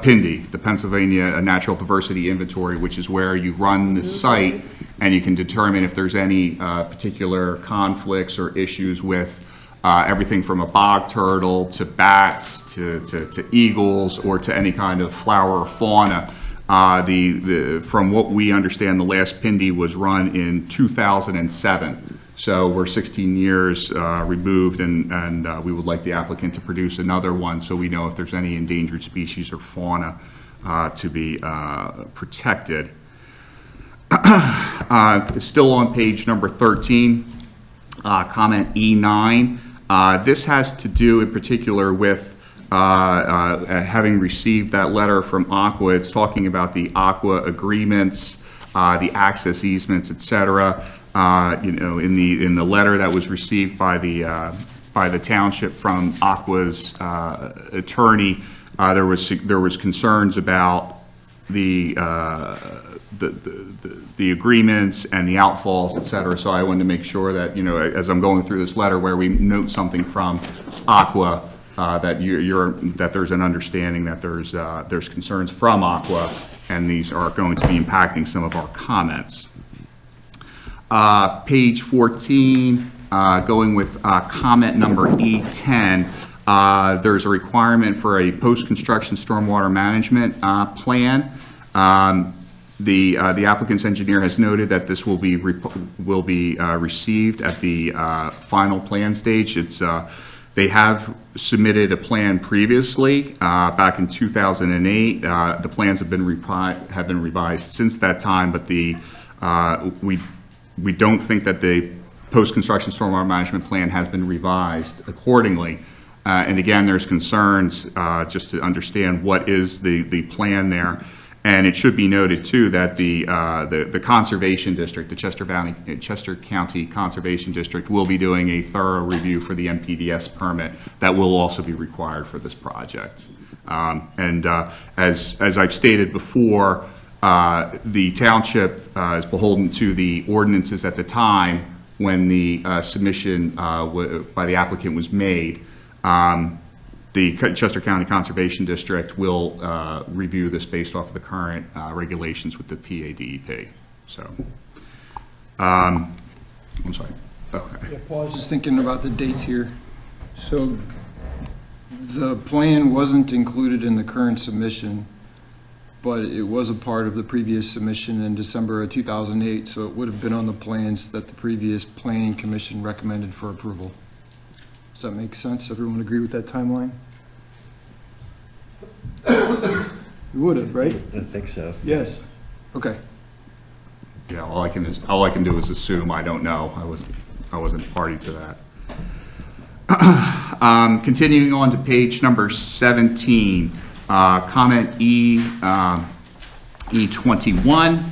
PIND, the Pennsylvania Natural Diversity Inventory, which is where you run the site and you can determine if there's any particular conflicts or issues with everything from a bog turtle to bats to eagles or to any kind of flower or fauna. From what we understand, the last Pindy was run in 2007. So we're 16 years removed, and we would like the applicant to produce another one so we know if there's any endangered species or fauna to be protected. Still on page number 13, comment E9. This has to do in particular with having received that letter from Aqua. It's talking about the Aqua agreements, the access easements, et cetera. In the letter that was received by the township from Aqua's attorney, there was concerns about the agreements and the outfalls, et cetera. So I wanted to make sure that, as I'm going through this letter, where we note something from Aqua, that there's an understanding that there's concerns from Aqua, and these are going to be impacting some of our comments. Page 14, going with comment number E10, there's a requirement for a post-construction stormwater management plan. The applicant's engineer has noted that this will be received at the final plan stage. They have submitted a plan previously back in 2008. The plans have been revised since that time, but we don't think that the post-construction stormwater management plan has been revised accordingly. And again, there's concerns just to understand what is the plan there. And it should be noted too that the conservation district, the Chester County Conservation District, will be doing a thorough review for the MPDS permit that will also be required for this project. As I've stated before, the township is beholden to the ordinances at the time when the submission by the applicant was made. The Chester County Conservation District will review this based off of the current regulations with the PADEP. So, I'm sorry. Okay. Yeah, Paul, I was just thinking about the dates here. So the plan wasn't included in the current submission, but it was a part of the previous submission in December of 2008, so it would have been on the plans that the previous Planning Commission recommended for approval. Does that make sense? Everyone agree with that timeline? You would have, right? I think so. Yes. Okay. Yeah, all I can do is assume. I don't know. I wasn't party to that. Continuing on to page number 17, comment E21.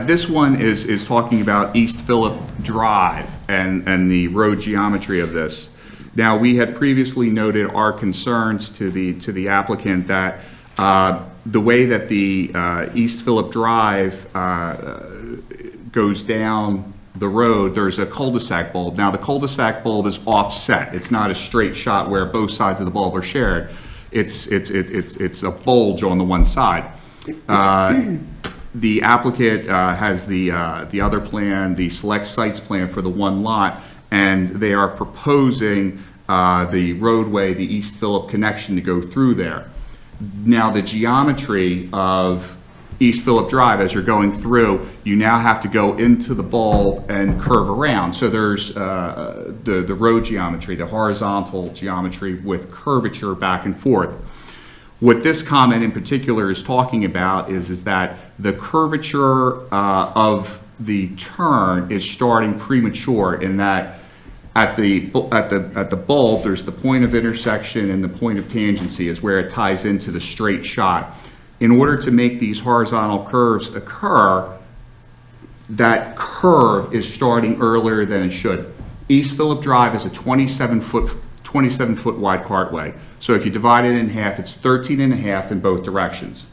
This one is talking about East Phillip Drive and the road geometry of this. Now, we had previously noted our concerns to the applicant that the way that the East Phillip Drive goes down the road, there's a cul-de-sac bulb. Now, the cul-de-sac bulb is offset. It's not a straight shot where both sides of the bulb are shared. It's a bulge on the one side. The applicant has the other plan, the select sites plan for the one lot, and they are proposing the roadway, the East Phillip connection, to go through there. Now, the geometry of East Phillip Drive, as you're going through, you now have to go into the bulb and curve around. So there's the road geometry, the horizontal geometry with curvature back and forth. What this comment in particular is talking about is that the curvature of the turn is starting premature, in that at the bulb, there's the point of intersection and the point of tangency is where it ties into the straight shot. In order to make these horizontal curves occur, that curve is starting earlier than it should. East Phillip Drive is a 27-foot wide cartway. So if you divide it in half, it's 13 and a half in both directions.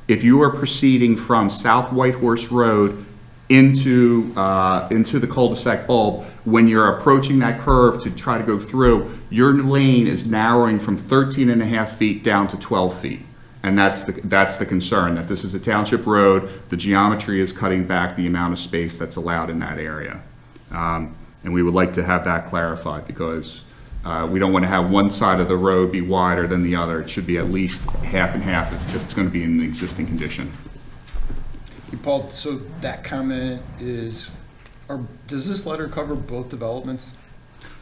If you are proceeding from South Whitehorse Road into the cul-de-sac bulb, when you're approaching that curve to try to go through, your lane is narrowing from 13 and a half feet down to 12 feet. And that's the concern, that this is a township road. The geometry is cutting back the amount of space that's allowed in that area. And we would like to have that clarified because we don't want to have one side of the road be wider than the other. It should be at least half and half if it's going to be in the existing condition. Hey, Paul, so that comment is, does this letter cover both developments?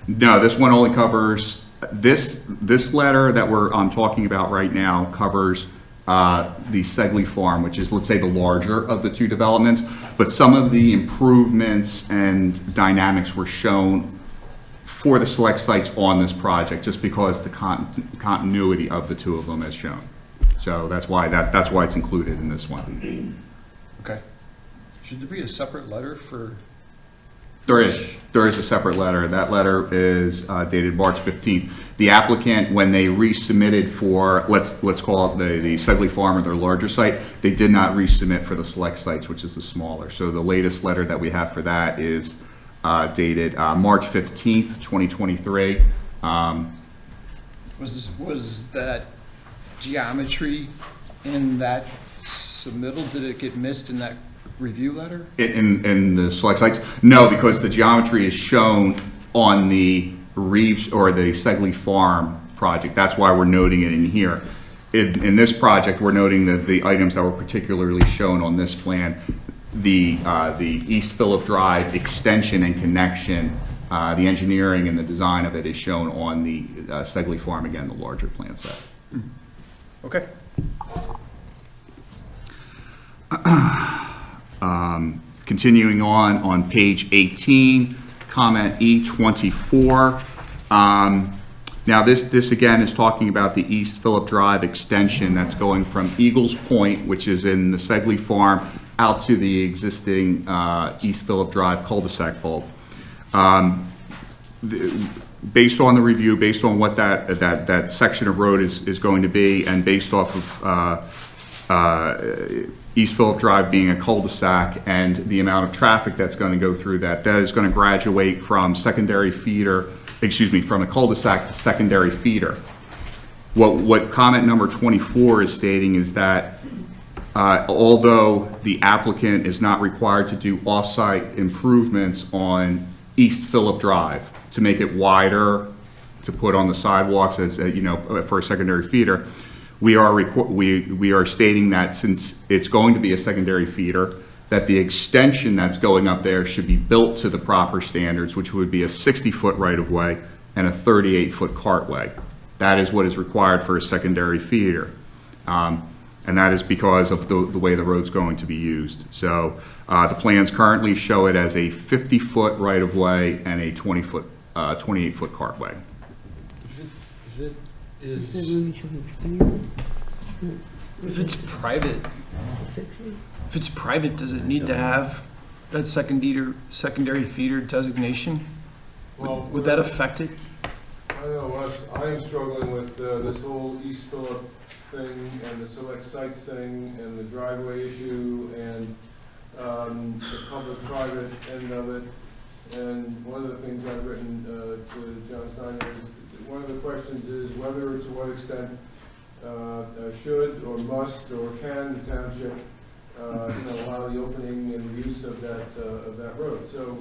No, this one only covers, this letter that I'm talking about right now covers the Segley Farm, which is, let's say, the larger of the two developments, but some of the improvements and dynamics were shown for the select sites on this project, just because the continuity of the two of them is shown. So that's why it's included in this one. Okay. Should there be a separate letter for? There is a separate letter. That letter is dated March 15th. The applicant, when they resubmitted for, let's call it the Segley Farm or their larger site, they did not resubmit for the select sites, which is the smaller. So the latest letter that we have for that is dated March 15th, 2023. Was that geometry in that submittal, did it get missed in that review letter? In the select sites? No, because the geometry is shown on the Reeves or the Segley Farm project. That's why we're noting it in here. In this project, we're noting that the items that were particularly shown on this plan, the East Phillip Drive extension and connection, the engineering and the design of it is shown on the Segley Farm, again, the larger plan set. Okay. Continuing on page 18, comment E24. Now this again is talking about the East Phillip Drive extension that's going from Eagles Point, which is in the Segley Farm, out to the existing East Phillip Drive cul-de-sac bulb. Based on the review, based on what that section of road is going to be, and based off of East Phillip Drive being a cul-de-sac and the amount of traffic that's going to go through that is going to graduate from secondary feeder, from a cul-de-sac to secondary feeder. What comment number 24 is stating is that although the applicant is not required to do off-site improvements on East Phillip Drive to make it wider, to put on the sidewalks as for a secondary feeder, we are stating that since it's going to be a secondary feeder, that the extension that's going up there should be built to the proper standards, which would be a 60-foot right-of-way and a 38-foot cartway. That is what is required for a secondary feeder. And that is because of the way the road's going to be used. So the plans currently show it as a 50-foot right-of-way and a 28-foot cartway. If it's private, does it need to have that secondary feeder designation? Well, Would that affect it? I don't know, I'm struggling with this whole East Phillip thing and the select sites thing and the driveway issue and the public-private end of it. And one of the things I've written to John Steiner is, one of the questions is whether, to what extent, should or must or can the township allow the opening and use of that road. So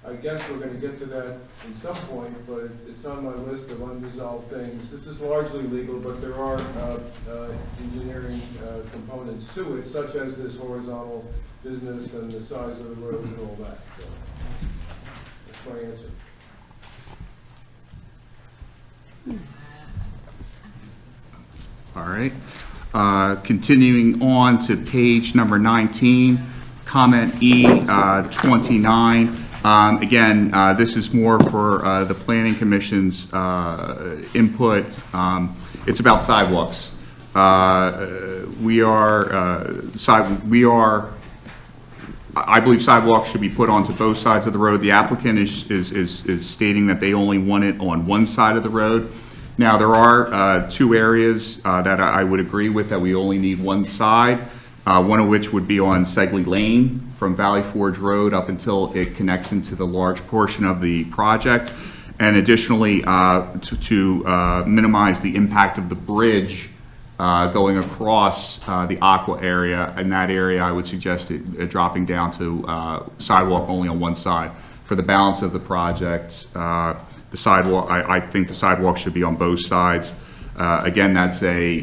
I guess we're going to get to that at some point, but it's on my list of unresolved things. This is largely legal, but there are engineering components to it, such as this horizontal business and the size of the road and all that. So that's my answer. All right. Continuing on to page number 19, comment E29. Again, this is more for the Planning Commission's input. It's about sidewalks. I believe sidewalks should be put onto both sides of the road. The applicant is stating that they only want it on one side of the road. Now, there are two areas that I would agree with that we only need one side, one of which would be on Segley Lane from Valley Forge Road up until it connects into the large portion of the project. And additionally, to minimize the impact of the bridge going across the Aqua area. In that area, I would suggest it dropping down to sidewalk only on one side. For the balance of the project, the sidewalk, I think the sidewalk should be on both sides. Again, that's a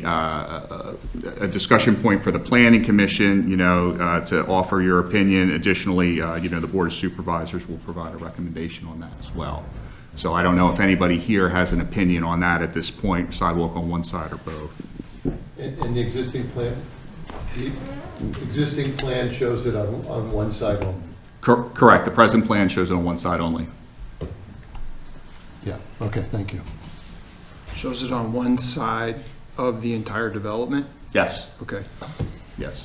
discussion point for the planning commission, to offer your opinion. Additionally, the board of supervisors will provide a recommendation on that as well. So I don't know if anybody here has an opinion on that at this point, sidewalk on one side or both. And the existing plan, shows it on one side only? Correct. The present plan shows it on one side only. Yeah, okay, thank you. Shows it on one side of the entire development? Yes. Okay. Yes.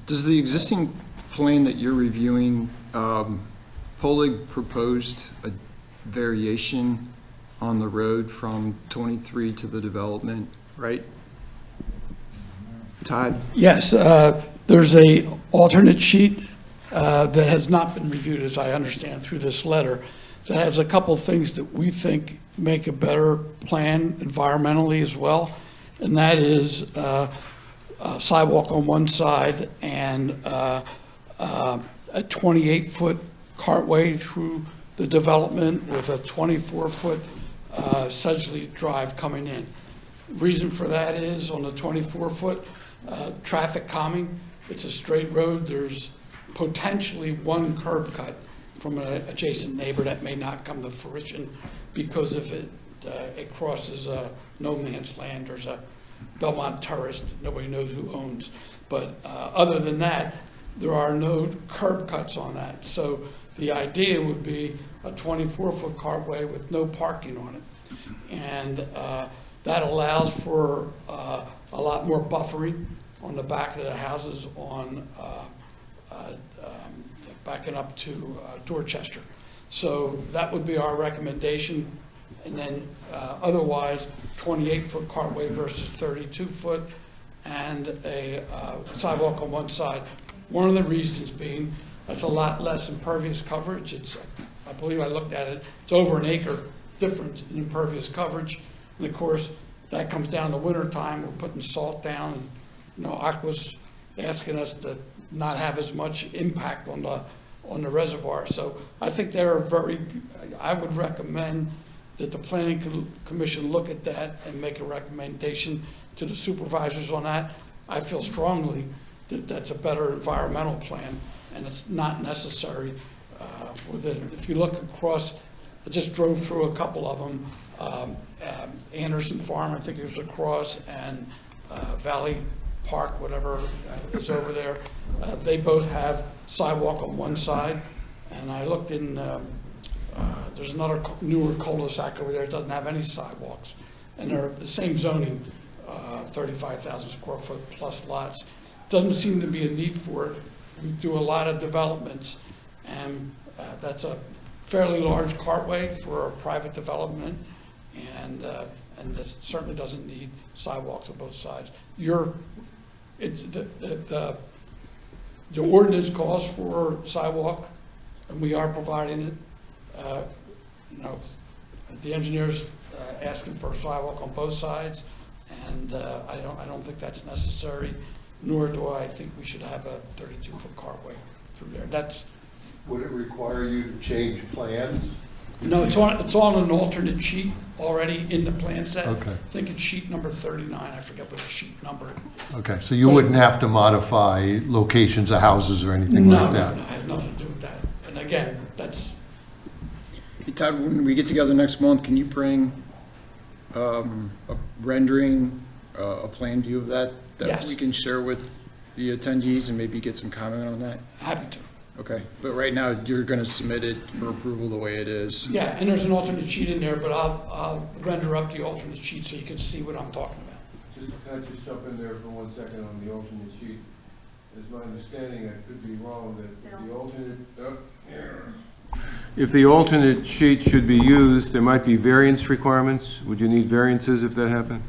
Does the existing plan that you're reviewing, Polig proposed a variation on the road from 23 to the development, right? Todd? Yes, there's a alternate sheet that has not been reviewed, as I understand, through this letter, that has a couple things that we think make a better plan environmentally as well, and that is a sidewalk on one side and a 28-foot cartway through the development with a 24-foot Sedgley Drive coming in. Reason for that is on the 24-foot, traffic calming, it's a straight road, there's potentially one curb cut from an adjacent neighbor that may not come to fruition because if it crosses no man's land. There's a Belmont Terrace that nobody knows who owns. But other than that, there are no curb cuts on that. So the idea would be a 24-foot cartway with no parking on it. And that allows for a lot more buffering on the back of the houses on backing up to Dorchester. So that would be our recommendation. And then otherwise, 28-foot cartway versus 32-foot and a sidewalk on one side. One of the reasons being that's a lot less impervious coverage. It's, I believe I looked at it, it's over an acre difference in impervious coverage. And of course, that comes down to winter time. We're putting salt down, and Aqua's asking us to not have as much impact on the reservoir. So I think they're I would recommend that the planning commission look at that and make a recommendation to the supervisors on that. I feel strongly that that's a better environmental plan, and it's not necessary with it. If you look across, I just drove through a couple of them. Anderson Farm, I think it was across, and Valley Park, whatever is over there. They both have sidewalk on one side, and I looked in, there's another newer cul-de-sac over there that doesn't have any sidewalks, and they're the same zoning, 35,000 square foot plus lots. Doesn't seem to be a need for it. We do a lot of developments, and that's a fairly large cartway for a private development, and this certainly doesn't need sidewalks on both sides. The ordinance calls for sidewalk, and we are providing it. The engineer's asking for a sidewalk on both sides, and I don't think that's necessary, nor do I think we should have a 32-foot cartway through there. Would it require you to change plans? No, it's on an alternate sheet already in the plan set. Okay. I think it's sheet number 39. I forget what the sheet number is. Okay, so you wouldn't have to modify locations of houses or anything like that? No, it has nothing to do with that. And again, that's... Hey, Todd, when we get together next month, can you bring a rendering, a plan view of that Yes. we can share with the attendees and maybe get some comment on that? Happy to. Okay, but right now, you're going to submit it for approval the way it is. Yeah, and there's an alternate sheet in there, but I'll render up the alternate sheet so you can see what I'm talking about. Can I just jump in there for 1 second on the alternate sheet? It's my understanding, I could be wrong, that the alternate, If the alternate sheet should be used, there might be variance requirements. Would you need variances if that happened?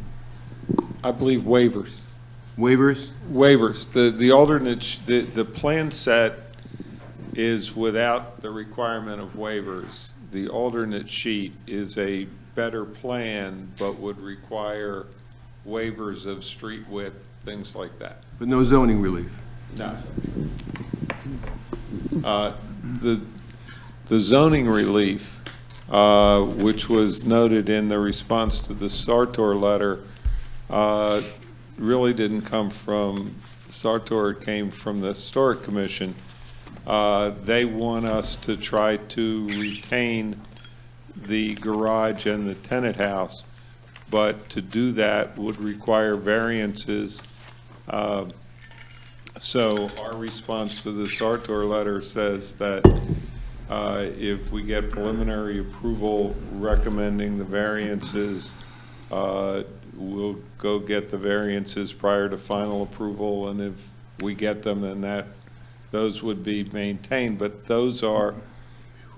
I believe waivers. Waivers? Waivers. The alternate, the plan set is without the requirement of waivers. The alternate sheet is a better plan, but would require waivers of street width, things like that. But no zoning relief? No. The zoning relief, which was noted in the response to the Sartor letter, really didn't come from Sartor, it came from the Historic Commission. They want us to try to retain the garage and the tenant house, but to do that would require variances. So our response to the Sartor letter says that if we get preliminary approval recommending the variances, we'll go get the variances prior to final approval, and if we get them, then those would be maintained. But those are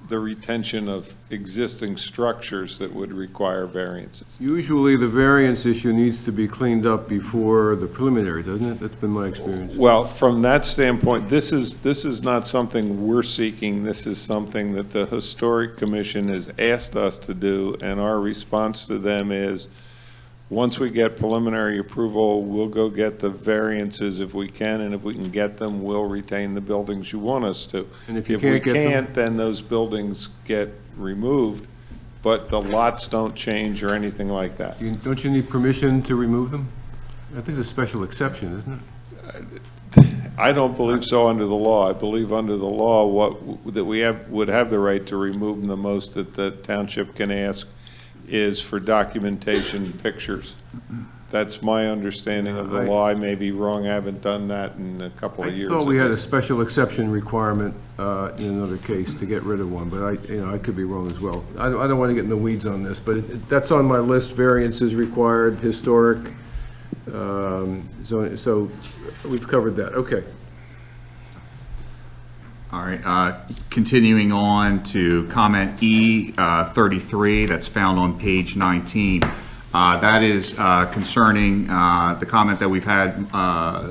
the retention of existing structures that would require variances. Usually, the variance issue needs to be cleaned up before the preliminary, doesn't it? That's been my experience. Well, from that standpoint, this is not something we're seeking. This is something that the Historic Commission has asked us to do, and our response to them is, once we get preliminary approval, we'll go get the variances if we can, and if we can get them, we'll retain the buildings you want us to. And if you we can't get them? can't, then those buildings get removed, but the lots don't change or anything like that. Don't you need permission to remove them? I think it's a special exception, isn't it? I don't believe so under the law. I believe under the law, that we would have the right to remove them. The most that the township can ask is for documentation pictures. That's my understanding of the law. I may be wrong. I haven't done that in a couple of years. I thought we had a special exception requirement in another case to get rid of one, but I could be wrong as well. I don't want to get in the weeds on this, but that's on my list. Variances required, historic. So we've covered that. Okay. All right, continuing on to comment E33, that's found on page 19. That is concerning the comment that we've had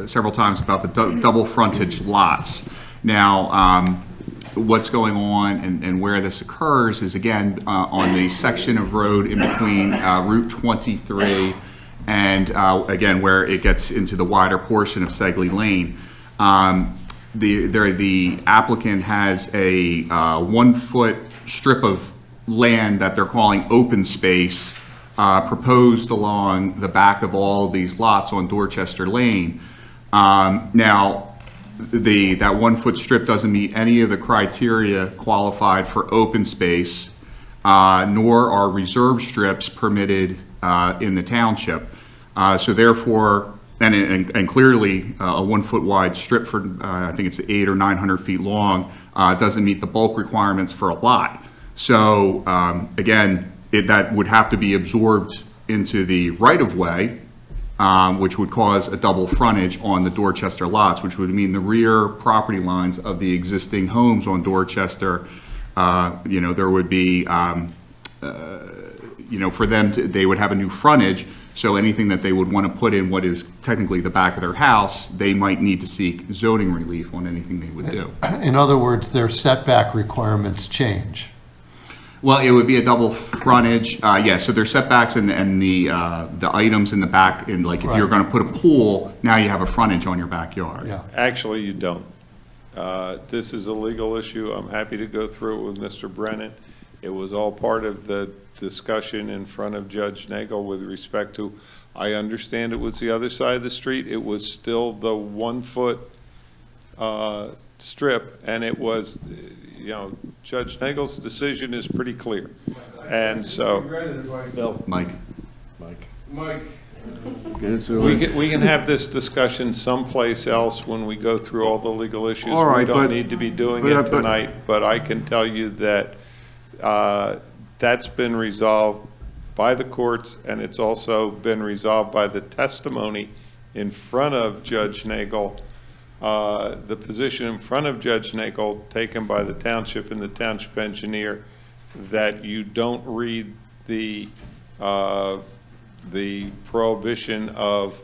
several times about the double frontage lots. Now, what's going on and where this occurs is, again, on the section of road in between Route 23 and, again, where it gets into the wider portion of Segley Lane. The applicant has a 1-foot strip of land that they're calling open space proposed along the back of all these lots on Dorchester Lane. Now, that 1-foot strip doesn't meet any of the criteria qualified for open space, nor are reserve strips permitted in the township. So therefore, and clearly, a 1-foot wide strip for, I think it's 800 or 900 feet long, doesn't meet the bulk requirements for a lot. So again, that would have to be absorbed into the right-of-way, which would cause a double frontage on the Dorchester lots, which would mean the rear property lines of the existing homes on Dorchester, there would be, for them, they would have a new frontage. So anything that they would want to put in what is technically the back of their house, they might need to seek zoning relief on anything they would do. In other words, their setback requirements change. Well, it would be a double frontage, yeah, so there's setbacks and the items in the back, and like if you're going to put a pool, now you have a frontage on your backyard. Yeah. Actually, you don't. This is a legal issue. I'm happy to go through it with Mr. Brennan. It was all part of the discussion in front of Judge Nagel with respect to, I understand it was the other side of the street. It was still the 1-foot strip, and it was, Judge Nagel's decision is pretty clear. And so, Bill. Mike. we can have this discussion someplace else when we go through all the legal issues. All right, we don't but- need to be doing it tonight, but I can tell you that that's been resolved by the courts, and it's also been resolved by the testimony in front of Judge Nagel. The position in front of Judge Nagel taken by the township and the township engineer, that you don't read the prohibition of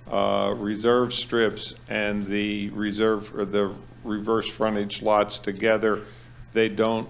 reserve strips and the reserve or the reverse frontage lots together. They don't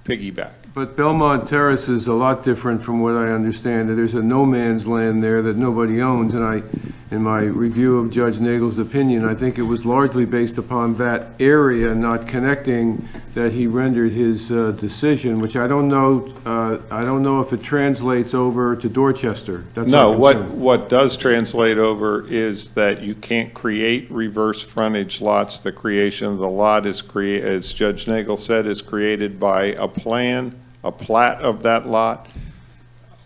piggyback. But Belmont Terrace is a lot different from what I understand. There's a no man's land there that nobody owns, and in my review of Judge Nagel's opinion, I think it was largely based upon that area not connecting that he rendered his decision, which I don't know if it translates over to Dorchester. That's No, our concern. what does translate over is that you can't create reverse frontage lots. The creation of the lot is as Judge Nagel said, is created by a plan, a plat of that lot.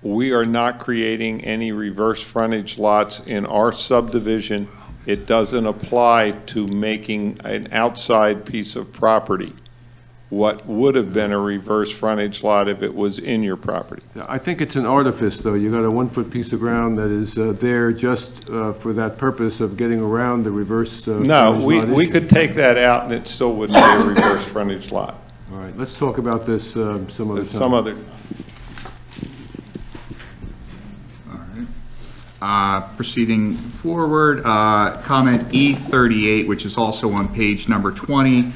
We are not creating any reverse frontage lots in our subdivision. It doesn't apply to making an outside piece of property what would have been a reverse frontage lot if it was in your property. I think it's an artifice, though. You got a 1-foot piece of ground that is there just for that purpose of getting around the reverse No, frontage lot we issue. could take that out and it still wouldn't be a reverse frontage lot. All right, let's talk about this some other time. There's some other, Proceeding forward, comment E38, which is also on page number 20.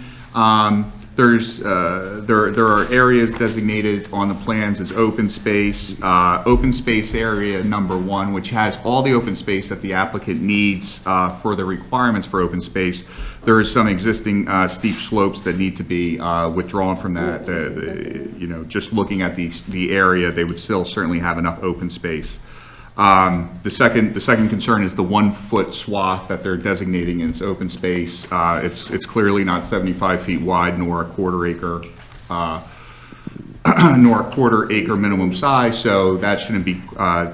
There are areas designated on the plans as open space. Open space area number 1, which has all the open space that the applicant needs for the requirements for open space. There is some existing steep slopes that need to be withdrawn from that. Just looking at the area, they would still certainly have enough open space. The second concern is the 1-foot swath that they're designating as open space. It's clearly not 75 feet wide, nor a quarter acre minimum size, so that shouldn't be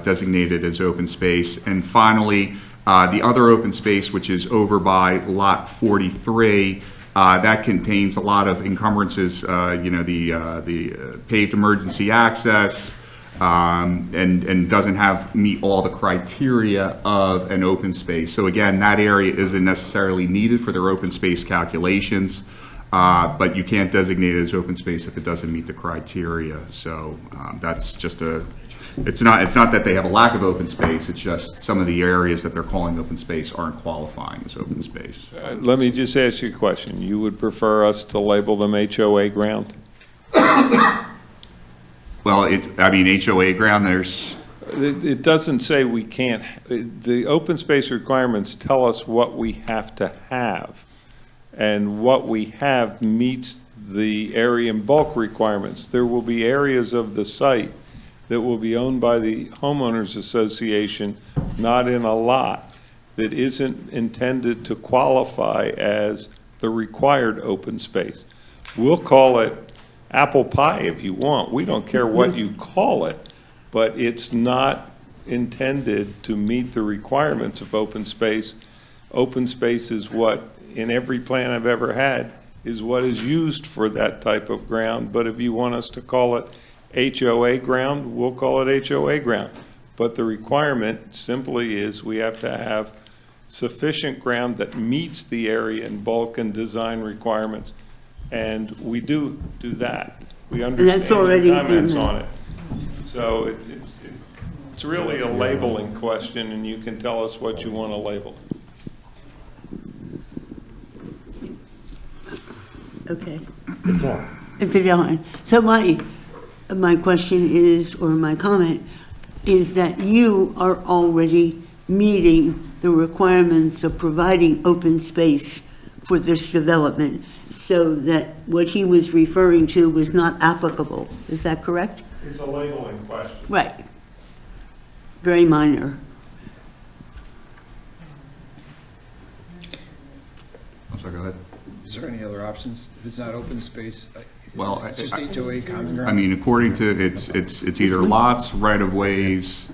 designated as open space. And finally, the other open space, which is over by lot 43, that contains a lot of encumbrances, the paved emergency access, and doesn't meet all the criteria of an open space. So again, that area isn't necessarily needed for their open space calculations, but you can't designate it as open space if it doesn't meet the criteria. So that's just it's not that they have a lack of open space, it's just some of the areas that they're calling open space aren't qualifying as open space. let me just ask you a question. You would prefer us to label them HOA ground? Well, HOA ground, It doesn't say we can't, the open space requirements tell us what we have to have. And what we have meets the area and bulk requirements. There will be areas of the site that will be owned by the homeowners association, not in a lot, that isn't intended to qualify as the required open space. We'll call it apple pie if you want. We don't care what you call it, but it's not intended to meet the requirements of open space. Open space is what, in every plan I've ever had, is what is used for that type of ground. But if you want us to call it HOA ground, we'll call it HOA ground. But the requirement simply is we have to have sufficient ground that meets the area and bulk and design requirements. And we do that. We understand the comments on it. So it's really a labeling question, and you can tell us what you want to label. Okay. If you don't. So my question is, or my comment, is that you are already meeting the requirements of providing open space for this development, so that what he was referring to was not applicable. Is that correct? It's a labeling question. Right. Very minor. I'm sorry, go ahead. Is there any other options? If it's not open space, Well, it's just HOA common ground? According to, it's either lots, right-of-ways,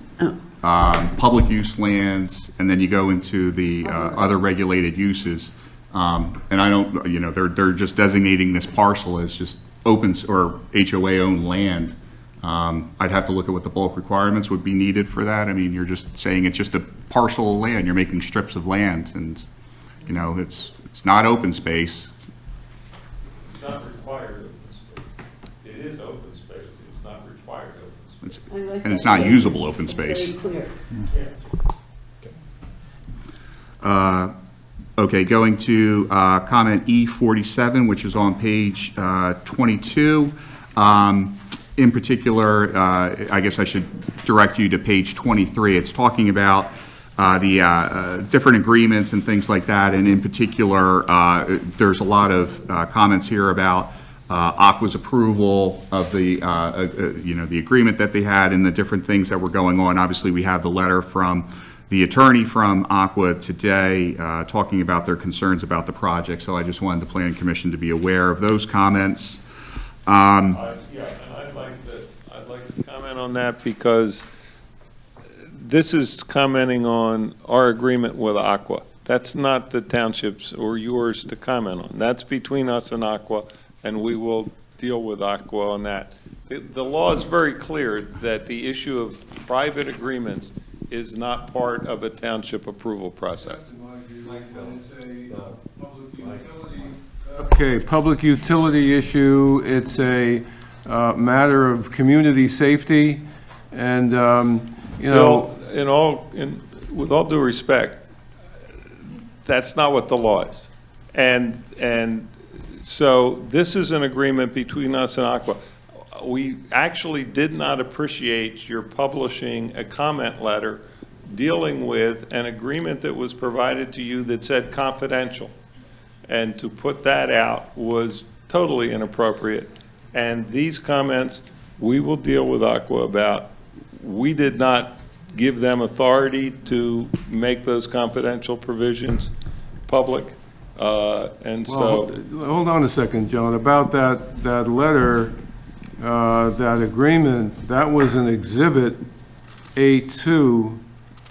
public use lands, and then you go into the other regulated uses. And I don't, they're just designating this parcel as just open or HOA-owned land. I'd have to look at what the bulk requirements would be needed for that. You're just saying it's just a parcel of land. You're making strips of land, and, it's not open space. It's not required open space. It is open space. It's not required open space. And it's not usable open space. Very clear. Okay, going to comment E47, which is on page 22. In particular, I guess I should direct you to page 23. It's talking about different agreements and things like that. And in particular, there's a lot of comments here about Aqua's approval of the, the agreement that they had and the different things that were going on. Obviously, we have the letter from the attorney from Aqua today talking about their concerns about the project. So I just wanted the Planning Commission to be aware of those comments. Yeah, and I'd like to comment on that because this is commenting on our agreement with Aqua. That's not the township's or yours to comment on. That's between us and Aqua, and we will deal with Aqua on that. The law is very clear that the issue of private agreements is not part of a township approval process. Okay, public utility issue, it's a matter of community safety, and, Bill, with all due respect, that's not what the law is. And so this is an agreement between us and Aqua. We actually did not appreciate your publishing a comment letter dealing with an agreement that was provided to you that said confidential. And to put that out was totally inappropriate. And these comments, we will deal with Aqua about. We did not give them authority to make those confidential provisions public. And so. well, hold on a second, John, about that letter, that agreement, that was an exhibit A2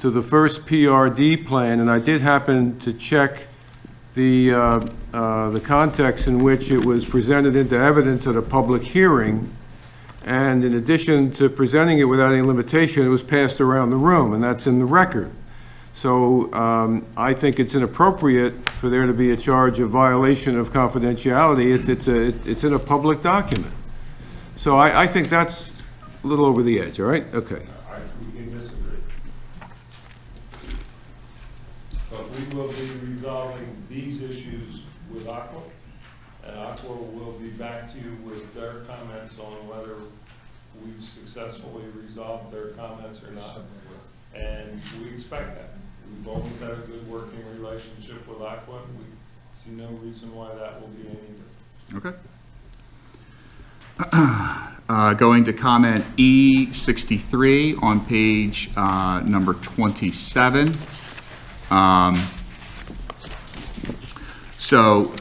to the first PRD plan, and I did happen to check the context in which it was presented into evidence at a public hearing, and in addition to presenting it without any limitation, it was passed around the room, and that's in the record. So I think it's inappropriate for there to be a charge of violation of confidentiality. It's in a public document. So I think that's a little over the edge, all right? Okay. We can disagree. But we will be resolving these issues with Aqua, and Aqua will be back to you with their comments on whether we've successfully resolved their comments or not. And we expect that. We've always had a good working relationship with Aqua, and we see no reason why that will be any different. Okay. Going to comment E63 on page number 27. So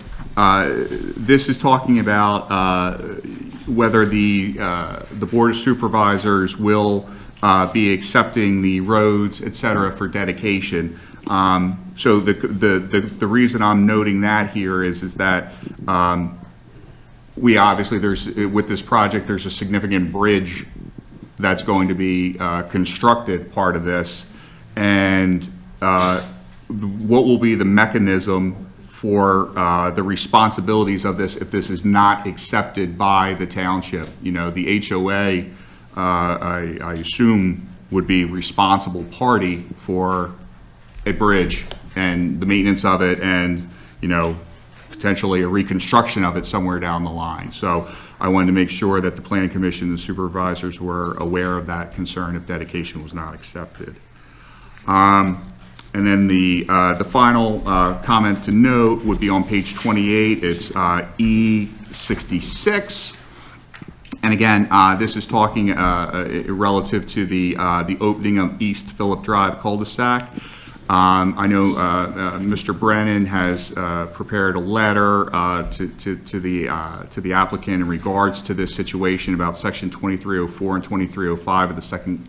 this is talking about whether the Board of Supervisors will be accepting the roads, et cetera, for dedication. So the reason I'm noting that here is that we obviously, with this project, there's a significant bridge that's going to be constructed, part of this, and what will be the mechanism for the responsibilities of this if this is not accepted by the township. You know, the HOA, I assume, would be responsible party for a bridge and the maintenance of it, and, you know, potentially a reconstruction of it somewhere down the line. So I wanted to make sure that the Planning Commission and the supervisors were aware of that concern if dedication was not accepted. And then the final comment to note would be on page 28. It's E66. And again, this is talking relative to the opening of East Phillip Drive cul-de-sac. I know Mr. Brennan has prepared a letter to the applicant in regards to this situation about section 2304 and 2305 of the second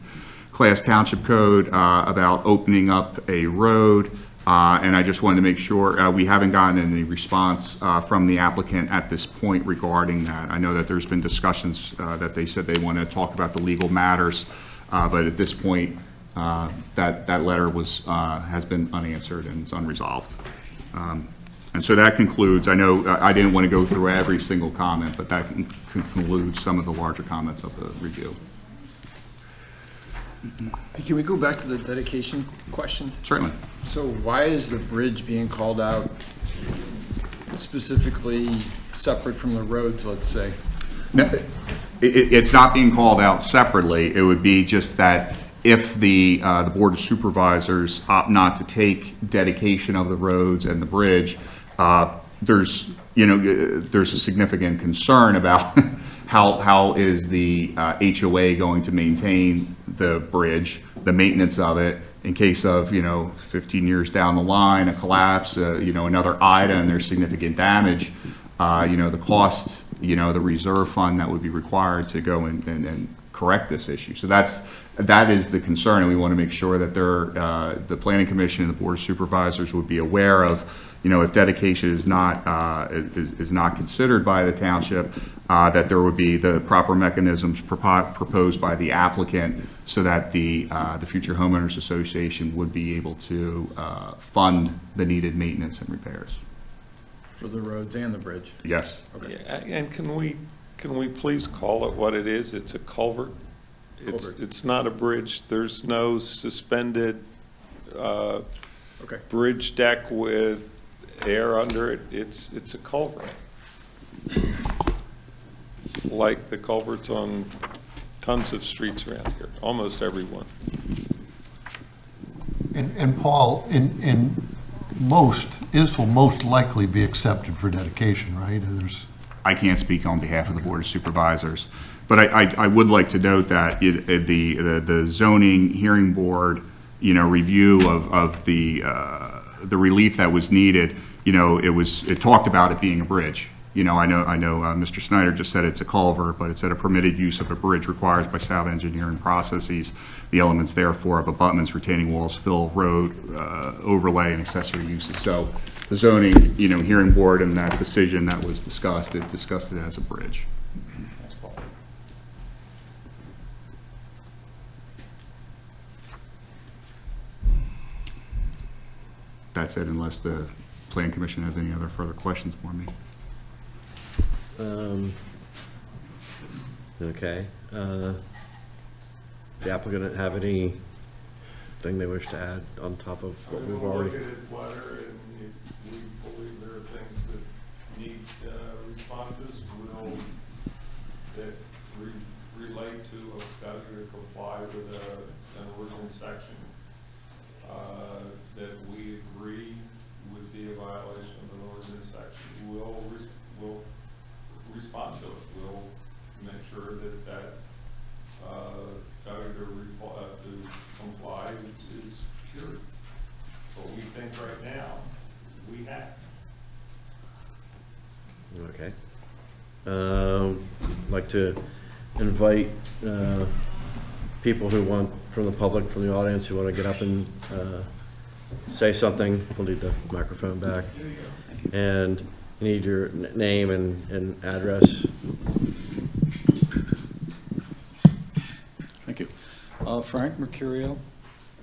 class township code about opening up a road. And I just wanted to make sure we haven't gotten any response from the applicant at this point regarding that. I know that there's been discussions that they said they want to talk about the legal matters, but at this point, that letter has been unanswered and it's unresolved. And so that concludes. I know I didn't want to go through every single comment, but that concludes some of the larger comments of the review. Can we go back to the dedication question? Certainly. So why is the bridge being called out specifically separate from the roads, let's say? No, it's not being called out separately. It would be just that if the Board of Supervisors opt not to take dedication of the roads and the bridge, there's a significant concern about how is the HOA going to maintain the bridge, the maintenance of it, in case of, 15 years down the line, a collapse, another Ida, and there's significant damage, the cost, the reserve fund that would be required to go and correct this issue. So that is the concern, and we want to make sure that the Planning Commission and the Board of Supervisors would be aware of, if dedication is not considered by the township, that there would be the proper mechanisms proposed by the applicant so that the Future Homeowners Association would be able to fund the needed maintenance and repairs. For the roads and the bridge. Yes. Yeah, and can we please call it what it is? It's a culvert. It's not a bridge. There's no suspended bridge deck with air under it. It's a culvert. Like the culverts on tons of streets around here, almost every one. And Paul, this will most likely be accepted for dedication, right? I can't speak on behalf of the Board of Supervisors, but I would like to note that the zoning hearing board, review of the relief that was needed, it talked about it being a bridge. I know Mr. Snyder just said it's a culvert, but it said a permitted use of a bridge requires by sound engineering processes the elements therefore of abutments, retaining walls, fill, road, overlay, and accessory uses. So the zoning, hearing board and that decision that was discussed, it discussed it as a bridge. That's it, unless the Plan Commission has any other further questions for me. Okay. The applicant have anything they wish to add on top of what we've already? Look at his letter, and if we believe there are things that need responses, that relate to a failure to comply with an ordinance section that we agree would be a violation of an ordinance section, we'll respond to it. We'll make sure that failure to comply is cured. But we think right now, we have. Okay. I'd like to invite people who want, from the public, from the audience, who want to get up and say something. We'll need the microphone back. And you need your name and address. Thank you. Frank Mercurio,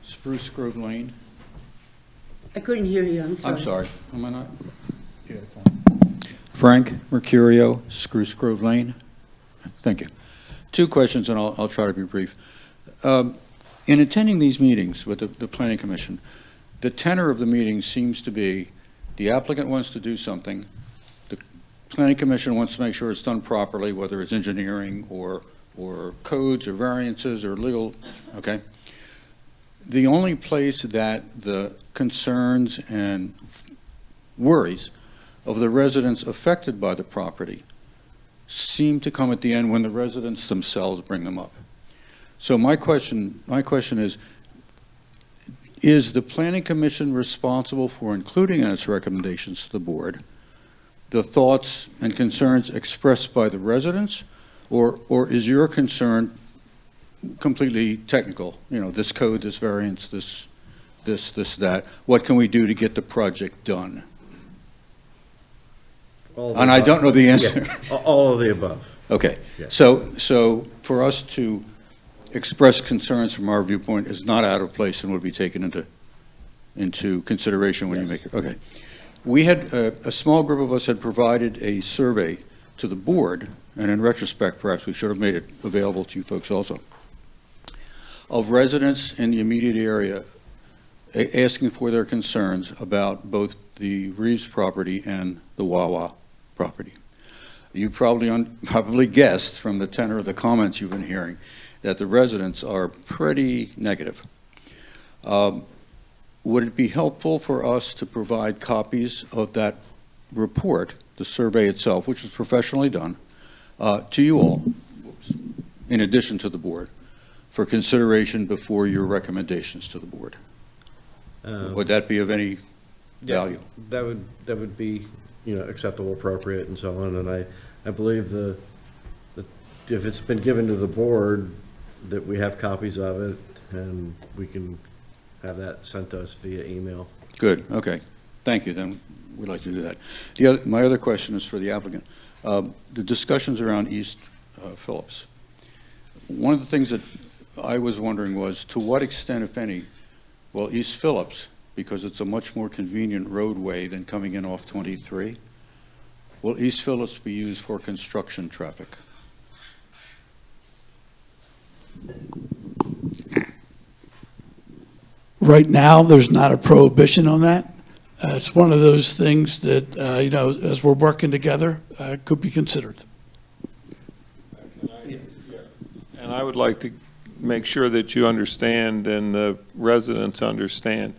Spruce Grove Lane. I couldn't hear you, I'm sorry. I'm sorry, am I not? Yeah, it's on. Frank Mercurio, Spruce Grove Lane. Thank you. Two questions, and I'll try to be brief. In attending these meetings with the Planning Commission, the tenor of the meeting seems to be the applicant wants to do something, the Planning Commission wants to make sure it's done properly, whether it's engineering or codes or variances or legal, okay? The only place that the concerns and worries of the residents affected by the property seem to come at the end when the residents themselves bring them up. So my question is the Planning Commission responsible for including in its recommendations to the board the thoughts and concerns expressed by the residents, or is your concern completely technical? This code, this variance, this, that. What can we do to get the project done? And I don't know the answer. Yeah, all of the above. Okay. Yeah. So for us to express concerns from our viewpoint is not out of place and would be taken into consideration when you make it. Okay. We had, a small group of us had provided a survey to the board, and in retrospect, perhaps we should have made it available to you folks also, of residents in the immediate area asking for their concerns about both the Reeves property and the Wawa property. You probably guessed from the tenor of the comments you've been hearing that the residents are pretty negative. Would it be helpful for us to provide copies of that report, the survey itself, which is professionally done, to you all, in addition to the board, for consideration before your recommendations to the board? Would that be of any value? That would be, acceptable, appropriate, and so on, and I believe if it's been given to the board, that we have copies of it, and we can have that sent to us via email. Good, okay. Thank you, then we'd like to do that. My other question is for the applicant. The discussions around East Phillips. One of the things that I was wondering was, to what extent, if any, will East Phillips, because it's a much more convenient roadway than coming in off 23, will East Phillips be used for construction traffic? Right now, there's not a prohibition on that. It's one of those things that, as we're working together, could be considered. And I would like to make sure that you understand and the residents understand,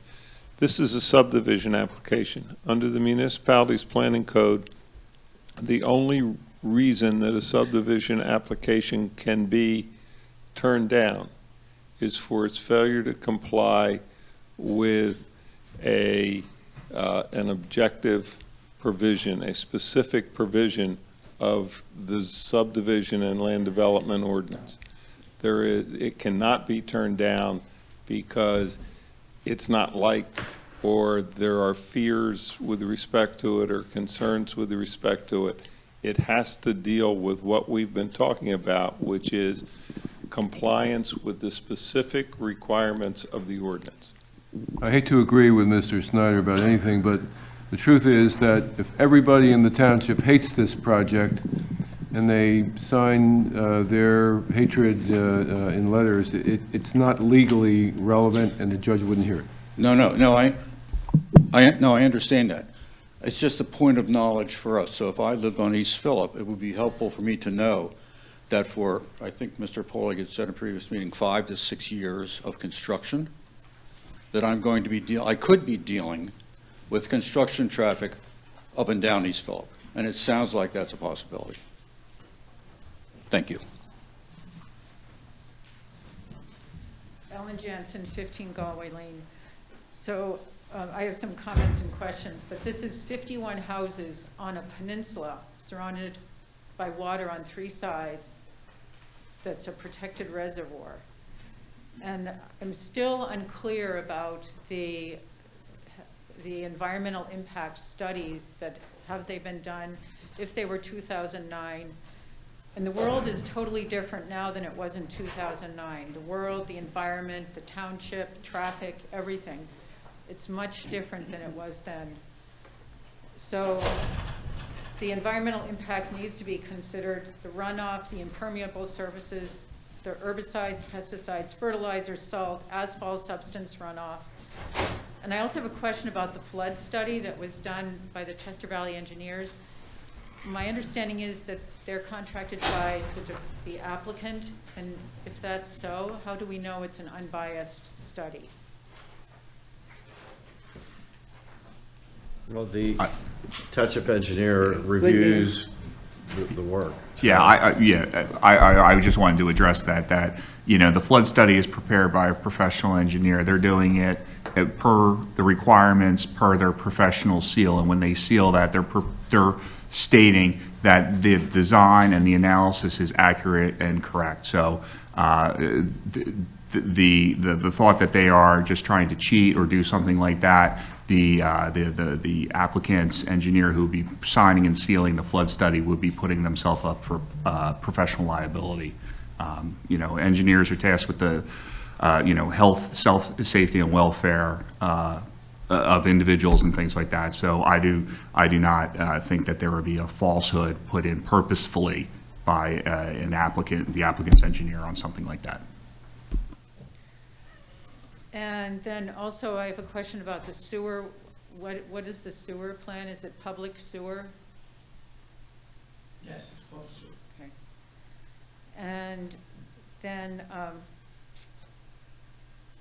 this is a subdivision application. Under the municipality's planning code, the only reason that a subdivision application can be turned down is for its failure to comply with an objective provision, a specific provision of the subdivision and land development ordinance. It cannot be turned down because it's not liked, or there are fears with respect to it, or concerns with respect to it. It has to deal with what we've been talking about, which is compliance with the specific requirements of the ordinance. I hate to agree with Mr. Snyder about anything, but the truth is that if everybody in the township hates this project and they sign their hatred in letters, it's not legally relevant and the judge wouldn't hear it. No, I understand that. It's just a point of knowledge for us. So if I lived on East Phillip, it would be helpful for me to know that for, I think Mr. Polig had said in a previous meeting, 5 to 6 years of construction, that I'm going to be I could be dealing with construction traffic up and down East Phillip. And it sounds like that's a possibility. Thank you. Ellen Jansen, 15 Galway Lane. So I have some comments and questions, but this is 51 houses on a peninsula surrounded by water on 3 sides. That's a protected reservoir. And I'm still unclear about the environmental impact studies that have they been done, if they were 2009. And the world is totally different now than it was in 2009. The world, the environment, the township, traffic, everything. It's much different than it was then. So the environmental impact needs to be considered, the runoff, the impermeable surfaces, the herbicides, pesticides, fertilizers, salt, asphalt substance runoff. And I also have a question about the flood study that was done by the Chester Valley engineers. My understanding is that they're contracted by the applicant, and if that's so, how do we know it's an unbiased study? Well, the township engineer reviews the work. Yeah, I just wanted to address that, the flood study is prepared by a professional engineer. They're doing it per the requirements, per their professional seal, and when they seal that, they're stating that the design and the analysis is accurate and correct. So the thought that they are just trying to cheat or do something like that, the applicant's engineer who would be signing and sealing the flood study would be putting themselves up for professional liability. Engineers are tasked with the health, safety, and welfare of individuals and things like that. So I do not think that there would be a falsehood put in purposefully by the applicant's engineer on something like that. And then also I have a question about the sewer. What is the sewer plan? Is it public sewer? Yes, it's public sewer. Okay. And then,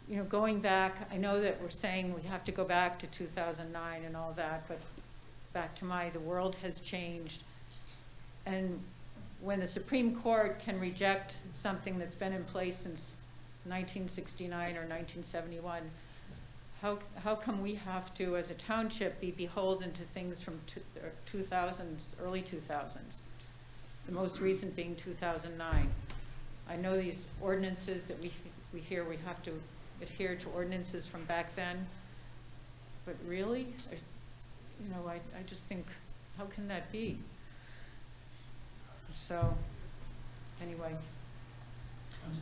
you know, going back, I know that we're saying we have to go back to 2009 and all that, but back to the world has changed. And when the Supreme Court can reject something that's been in place since 1969 or 1971, how come we have to, as a township, be beholden to things from 2000s, early 2000s? The most recent being 2009. I know these ordinances that we hear we have to adhere to ordinances from back then, but really, you know, I just think, how can that be? So, anyway,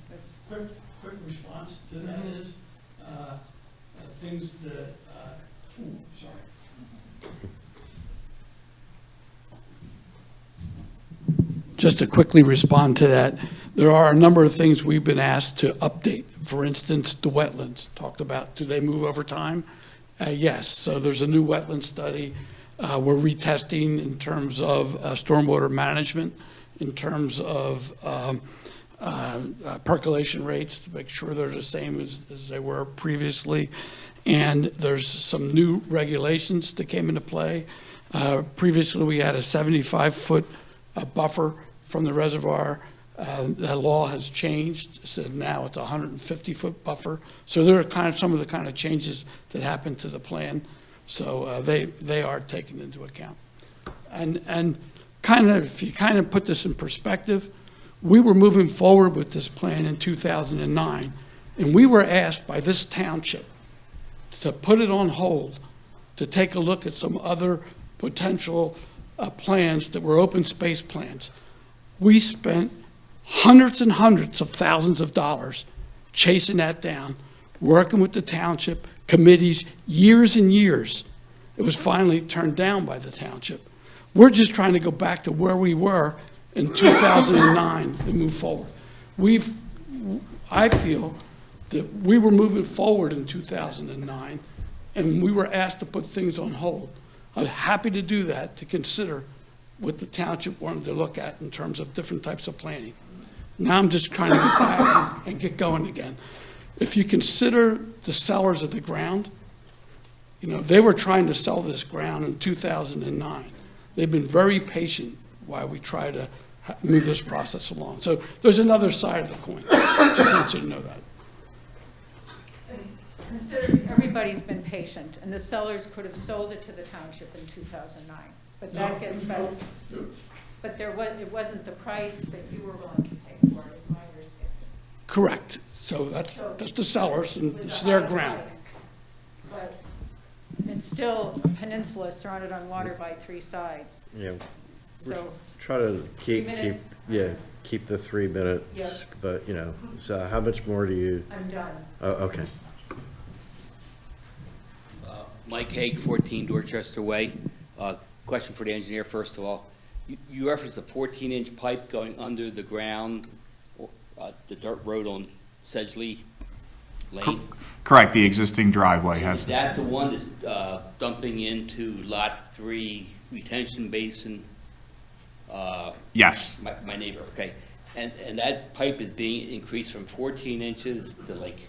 that's Quick response to that is, things that, sorry. Just to quickly respond to that, there are a number of things we've been asked to update. For instance, the wetlands, talked about, do they move over time? Yes, so there's a new wetland study. We're retesting in terms of stormwater management, in terms of percolation rates to make sure they're the same as they were previously. And there's some new regulations that came into play. Previously, we had a 75-foot buffer from the reservoir. That law has changed, so now it's a 150-foot buffer. So there are kind of some of the kind of changes that happened to the plan. So they are taken into account. And kind of, if you kind of put this in perspective, we were moving forward with this plan in 2009, and we were asked by this township to put it on hold, to take a look at some other potential plans that were open space plans. We spent hundreds and hundreds of thousands of dollars chasing that down, working with the township, committees, years and years. It was finally turned down by the township. We're just trying to go back to where we were in 2009 and move forward. I feel that we were moving forward in 2009, and we were asked to put things on hold. I'm happy to do that, to consider what the township wanted to look at in terms of different types of planning. Now I'm just trying to get back and get going again. If you consider the sellers of the ground, you know, they were trying to sell this ground in 2009. They've been very patient while we try to move this process along. So there's another side of the coin. Just want you to know that. Consider everybody's been patient, and the sellers could have sold it to the township in 2009. But that gets better. But it wasn't the price that you were willing to pay for, is my understanding. Correct. So that's the sellers, and it's their ground. But it's still a peninsula surrounded on water by three sides. Yeah. So Try to keep 3 minutes? keep the 3 minutes, Yep. but, you know, so how much more do you? I'm done. Oh, okay. Mike Haig, 14 Dorchester Way. Question for the engineer, first of all. You referenced a 14-inch pipe going under the ground, the dirt road on Sedgley Lane? Correct, the existing driveway has. Is that the one that's dumping into Lot 3 retention basin? Yes. My neighbor, okay. And that pipe is being increased from 14 inches to like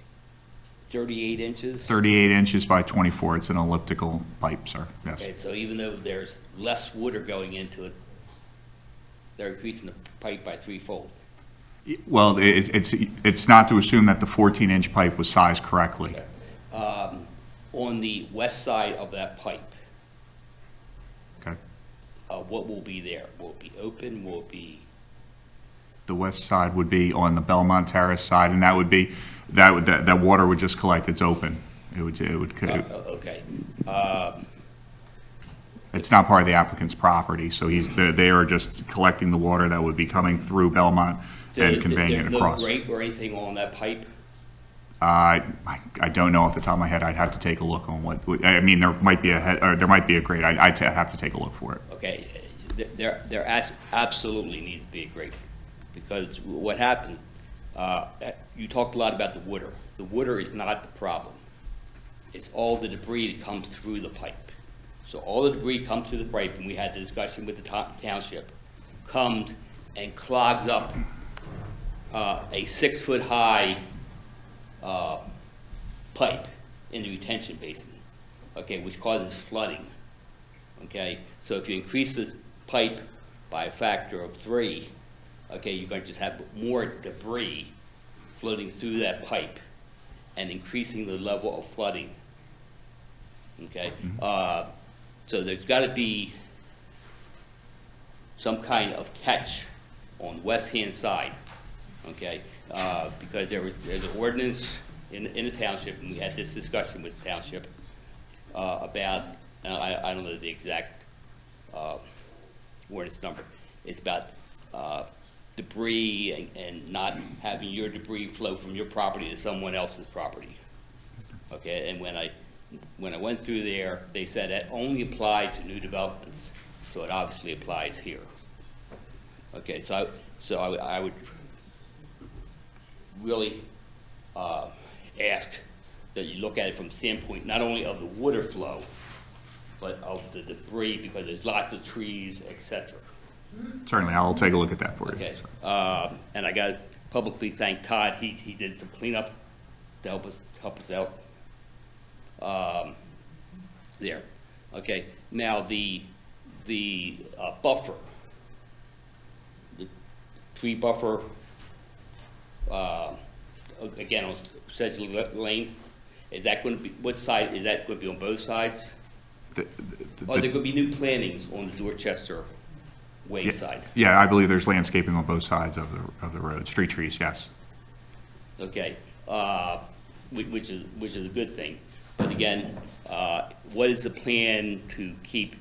38 inches? 38 inches by 24. It's an elliptical pipe, sir. Yes. Okay, so even though there's less water going into it, they're increasing the pipe by threefold? Well, it's not to assume that the 14-inch pipe was sized correctly. Okay. On the west side of that pipe, Okay. what will be there? Will it be open? Will it be? The west side would be on the Belmont Terrace side, and that would be, that water would just collect. It's open. It would. Okay. It's not part of the applicant's property, so they are just collecting the water that would be coming through Belmont and conveying it across. There's no grate or anything on that pipe? I don't know off the top of my head. I'd have to take a look on what. I mean, there might be a grate. I'd have to take a look for it. Okay, there absolutely needs to be a grate, because what happens, you talked a lot about the water. The water is not the problem. It's all the debris that comes through the pipe. So all the debris comes through the pipe, and we had the discussion with the township, comes and clogs up a 6-foot-high pipe in the retention basin, okay, which causes flooding, okay? So if you increase the pipe by a factor of 3, okay, you're going to just have more debris floating through that pipe and increasing the level of flooding, okay? So there's got to be some kind of catch on the west-hand side, okay? Because there's an ordinance in the township, and we had this discussion with the township about, I don't know the exact ordinance number. It's about debris and not having your debris flow from your property to someone else's property. Okay, and when I went through there, they said that only applied to new developments, so it obviously applies here. Okay, so I would really ask that you look at it from the standpoint not only of the water flow, but of the debris, because there's lots of trees, etc. Certainly, I'll take a look at that for you. Okay, and I got to publicly thank Todd. He did some cleanup to help us out there. Okay, now the buffer, the tree buffer, again on Sedgley Lane, is that going to be, what side is that going to be, on both sides? Are there going to be new plantings on the Dorchester Way side? Yeah, I believe there's landscaping on both sides of the road, street trees, yes. Okay, which is a good thing. But again, what is the plan to keep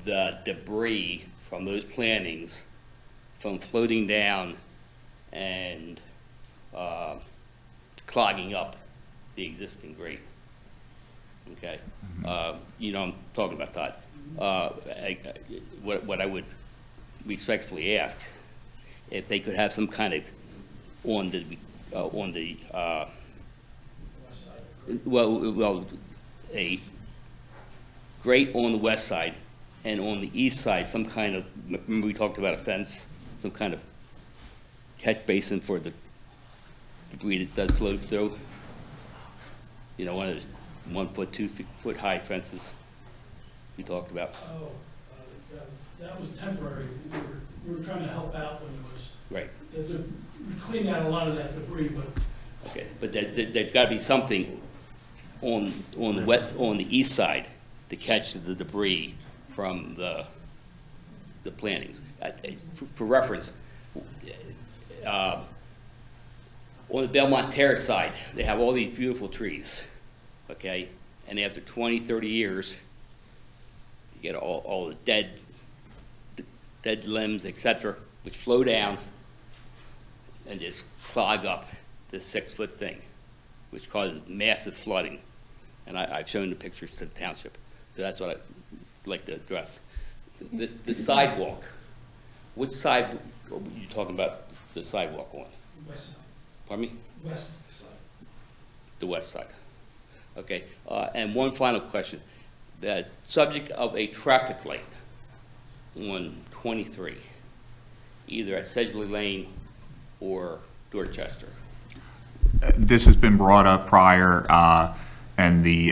the debris from those plantings from floating down and clogging up the existing grate? Okay, you know I'm talking about, Todd. What I would respectfully ask, if they could have some kind of on the well, a grate on the west side, and on the east side, some kind of, remember we talked about a fence, some kind of catch basin for the debris that does flow through. You know, one of those 1 foot, 2 foot high fences we talked about. Oh, that was temporary. We were trying to help out when it was. Right. We cleaned out a lot of that debris, but. Okay, but there's got to be something on the east side to catch the debris from the plantings. For reference, on the Belmont Terrace side, they have all these beautiful trees, okay? And after 20, 30 years, you get all the dead limbs, etc., which flow down and just clog up this 6-foot thing, which causes massive flooding. And I've shown the pictures to the township. So that's what I'd like to address. The sidewalk, which side are you talking about the sidewalk on? West side. Pardon me? West side. The west side. Okay, and one final question. The subject of a traffic light on 23, either at Sedgley Lane or Dorchester. This has been brought up prior, and the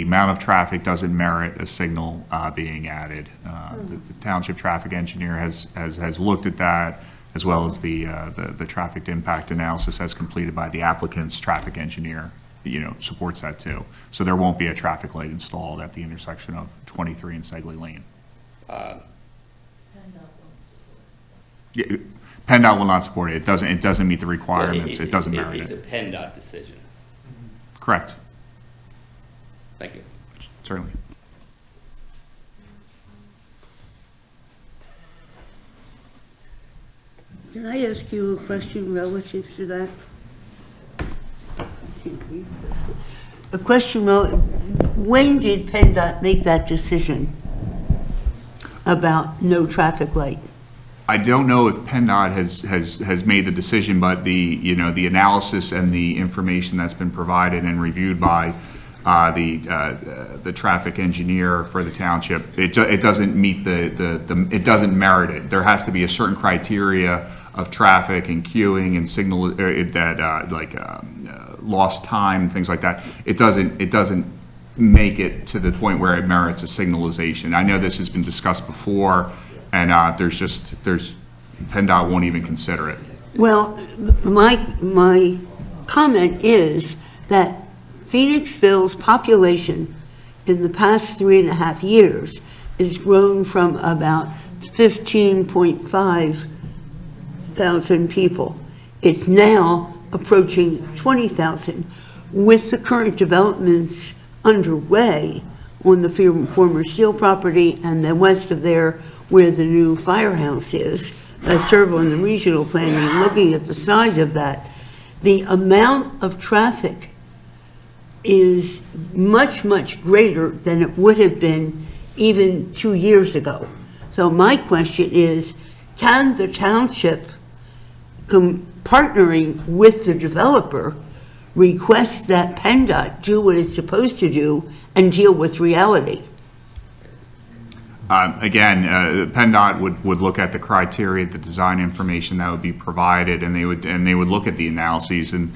amount of traffic doesn't merit a signal being added. The township traffic engineer has looked at that, as well as the traffic impact analysis as completed by the applicant's traffic engineer, supports that too. So there won't be a traffic light installed at the intersection of 23 and Sedgley Lane. Yeah, PennDOT will not support it. It doesn't meet the requirements. It doesn't merit It's a it. PennDOT decision. Correct. Thank you. Certainly. Can I ask you a question relative to that? A question, when did PennDOT make that decision about no traffic light? I don't know if PennDOT has made the decision, but the analysis and the information that's been provided and reviewed by the traffic engineer for the township, it doesn't meet it doesn't merit it. There has to be a certain criteria of traffic and queuing and signal, lost time, things like that, it doesn't make it to the point where it merits a signalization. I know this has been discussed before, and PennDOT won't even consider it. Well, my comment is that Phoenixville's population in the past 3.5 years has grown from about 15.5 thousand people. It's now approaching 20,000. With the current developments underway on the former steel property and then west of there where the new firehouse is, I serve on the regional planning and looking at the size of that, the amount of traffic is much, much greater than it would have been even 2 years ago. So my question is, can the township, partnering with the developer, request that PennDOT do what it's supposed to do and deal with reality? Again, PennDOT would look at the criteria, the design information that would be provided, and they would look at the analyses, and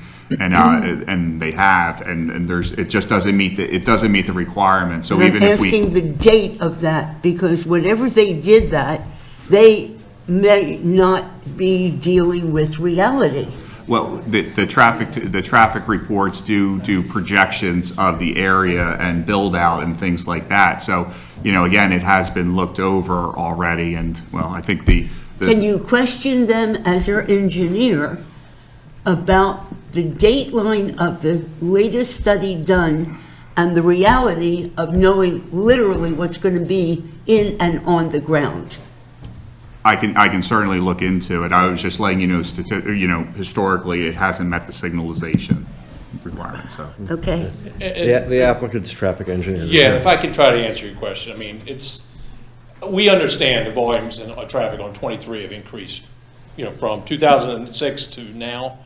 they have, and it just doesn't meet the requirement. So even if we, I'm asking the date of that, because whenever they did that, they may not be dealing with reality. well, the traffic reports do projections of the area and build out and things like that. So, again, it has been looked over already, and, well, I think Can you question them as their engineer about the dateline of the latest study done and the reality of knowing literally what's going to be in and on the ground? I can certainly look into it. I was just letting you know, historically, it hasn't met the signalization requirement, so. Okay. The applicant's traffic engineer. Yeah, if I can try to answer your question, I mean, we understand the volumes in traffic on 23 have increased, from 2006 to now.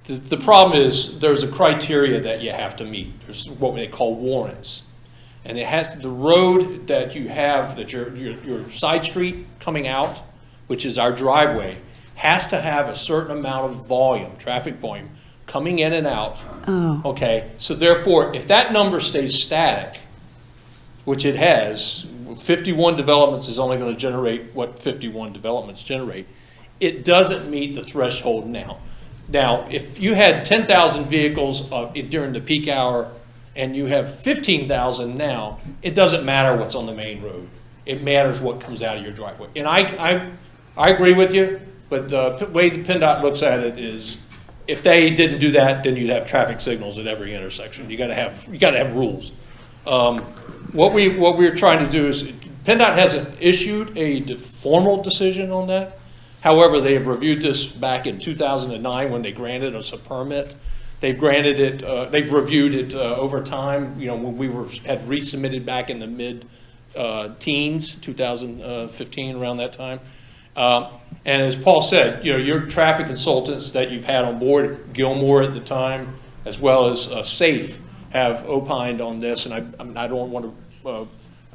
The problem is there's a criteria that you have to meet. There's what they call warrants. And it has the road that you have, that your side street coming out, which is our driveway, has to have a certain amount of volume, traffic volume, coming in and out. Oh. Okay, so therefore, if that number stays static, which it has, 51 developments is only going to generate what 51 developments generate, it doesn't meet the threshold now. Now, if you had 10,000 vehicles during the peak hour and you have 15,000 now, it doesn't matter what's on the main road. It matters what comes out of your driveway. And I agree with you, but the way the PennDOT looks at it is, if they didn't do that, then you'd have traffic signals at every intersection. You got to have rules. What we're trying to do is, PennDOT hasn't issued a formal decision on that. However, they have reviewed this back in 2009 when they granted us a permit. They've granted it. They've reviewed it over time. When we had resubmitted back in the mid-teens, 2015, around that time. And as Paul said, your traffic consultants that you've had on board, Gilmore at the time, as well as SAFE, have opined on this. And I don't want to.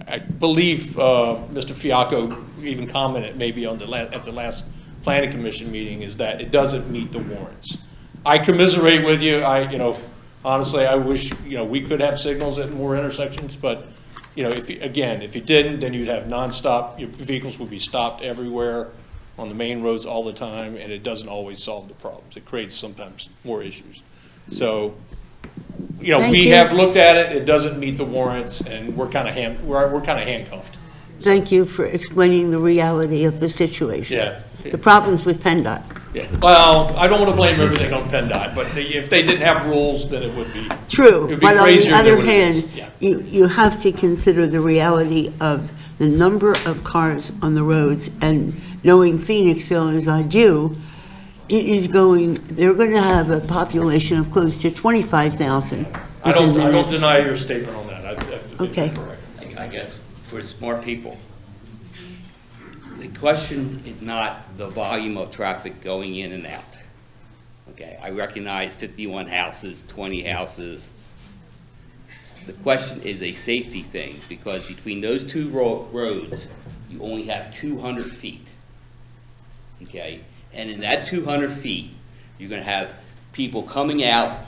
I believe Mr. Fiacco even commented maybe on at the last Planning Commission meeting, is that it doesn't meet the warrants. I commiserate with you. Honestly, I wish we could have signals at more intersections, but if you didn't, then you'd have nonstop. Your vehicles would be stopped everywhere on the main roads all the time, and it doesn't always solve the problems. It creates sometimes more issues. So, we have looked at it. It doesn't meet the warrants, and we're kind of handcuffed. Thank you for explaining the reality of the situation. Yeah. The problems with PennDOT. Yeah. Well, I don't want to blame everything on PennDOT, but if they didn't have rules, then it would be True, it would be but on the crazier than other what it is. hand, Yeah. you have to consider the reality of the number of cars on the roads, and knowing Phoenixville as I do, they're going to have a population of close to 25,000. I don't deny your statement on that. I think Okay. you're correct. I guess for smart people, the question is not the volume of traffic going in and out. Okay, I recognize 51 houses, 20 houses. The question is a safety thing, because between those two roads, you only have 200 feet. Okay, And in that 200 feet, you're gonna have people coming out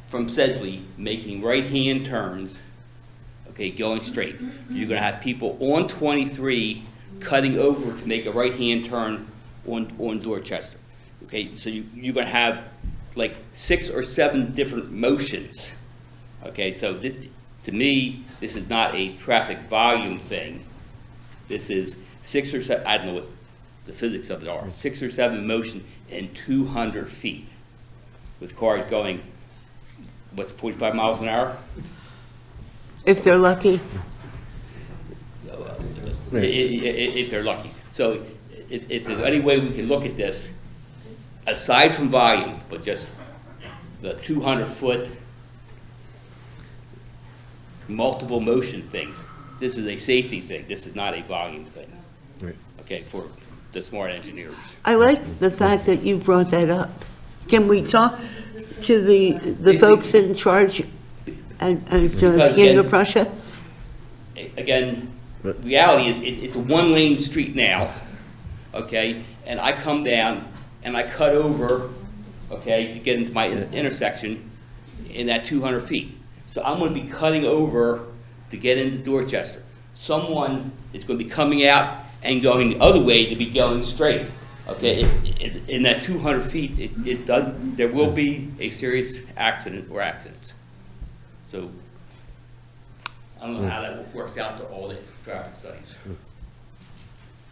from Sedgley, making right-hand turns, okay, going straight. You're gonna have people on 23 cutting over to make a right-hand turn on Dorchester. Okay, so you're gonna have like 6 or 7 different motions. Okay, so this, to me, this is not a traffic volume thing. This is 6 or 7, I don't know what the physics of it are, 6 or 7 motion in 200 feet with cars going, what's 45 miles an hour? If they're lucky. If they're lucky. So if there's any way we can look at this, aside from volume, but just the 200-foot multiple motion things, this is a safety thing. This is not a volume thing. Right. Okay, for the smart engineers. I like the fact that you brought that up. Can we talk to the folks in charge and Senior Prussia? Again, reality is it's a one-lane street now, okay? And I come down and I cut over, okay, to get into my intersection in that 200 feet. So I'm going to be cutting over to get into Dorchester. Someone is going to be coming out and going the other way to be going straight. Okay, in that 200 feet, there will be a serious accident or accidents. So I don't know how that works out to all the traffic studies.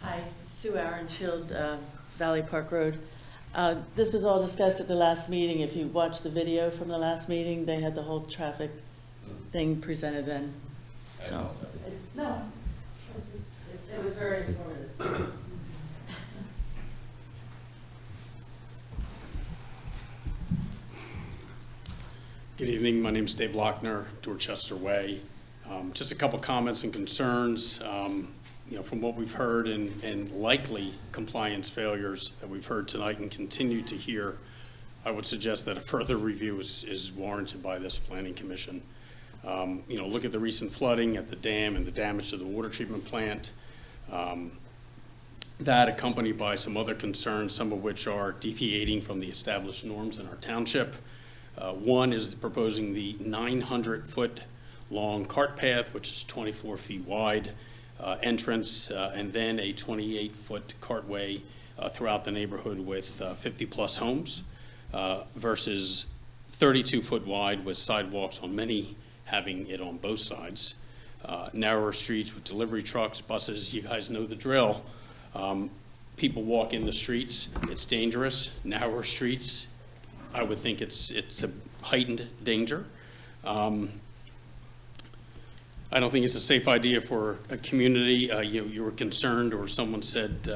Hi, Sue Arenshield, Valley Park Road. This was all discussed at the last meeting. If you watch the video from the last meeting, they had the whole traffic thing presented then. So, no, it was very informative. Good evening. My name is Dave Lochner, Dorchester Way. Just a couple comments and concerns. From what we've heard and likely compliance failures that we've heard tonight and continue to hear, I would suggest that a further review is warranted by this Planning Commission. Look at the recent flooding at the dam and the damage to the water treatment plant. That accompanied by some other concerns, some of which are deviating from the established norms in our township. One is proposing the 900-foot long cart path, which is 24 feet wide, entrance, and then a 28-foot cartway throughout the neighborhood with 50-plus homes, versus 32-foot wide with sidewalks on many, having it on both sides. Narrower streets with delivery trucks, buses, you guys know the drill. People walk in the streets, it's dangerous. Narrower streets, I would think it's a heightened danger. I don't think it's a safe idea for a community. You were concerned, or someone said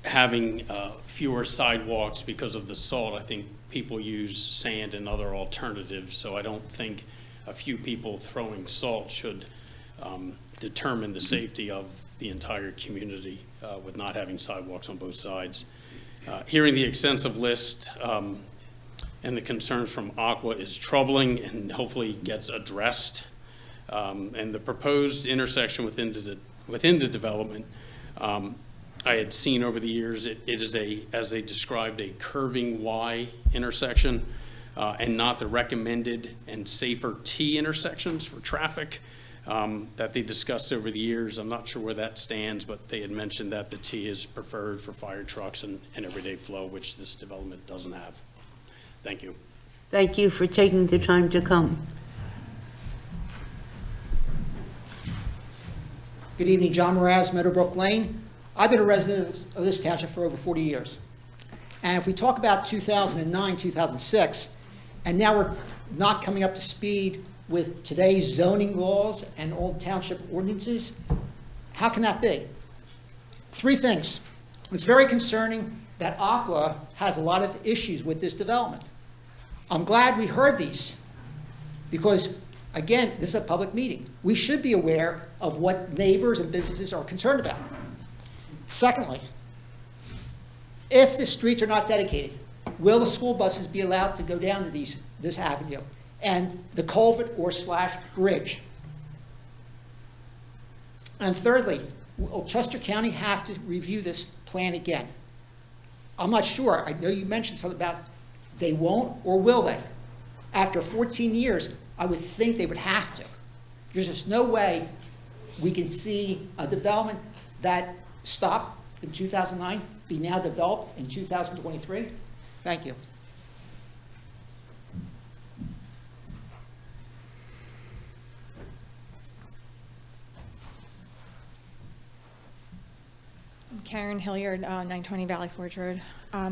having fewer sidewalks because of the salt. I think people use sand and other alternatives, so I don't think a few people throwing salt should determine the safety of the entire community with not having sidewalks on both sides. Hearing the extensive list and the concerns from Aqua is troubling and hopefully gets addressed. And the proposed intersection within the development, I had seen over the years, it is as they described, a curving Y intersection, and not the recommended and safer T intersections for traffic that they discussed over the years. I'm not sure where that stands, but they had mentioned that the T is preferred for fire trucks and everyday flow, which this development doesn't have. Thank you. Thank you for taking the time to come. Good evening, John Moraz, Meadowbrook Lane. I've been a resident of this township for over 40 years. And if we talk about 2009, 2006, and now we're not coming up to speed with today's zoning laws and all township ordinances, how can that be? 3 things. It's very concerning that Aqua has a lot of issues with this development. I'm glad we heard these because, again, this is a public meeting. We should be aware of what neighbors and businesses are concerned about. Secondly, if the streets are not dedicated, will the school buses be allowed to go down to this avenue and the culvert or / bridge? And thirdly, will Chester County have to review this plan again? I'm not sure. I know you mentioned something about they won't, or will they? After 14 years, I would think they would have to. There's just no way we can see a development that stopped in 2009 be now developed in 2023. Thank you. Karen Hilliard, 920 Valley Forge Road.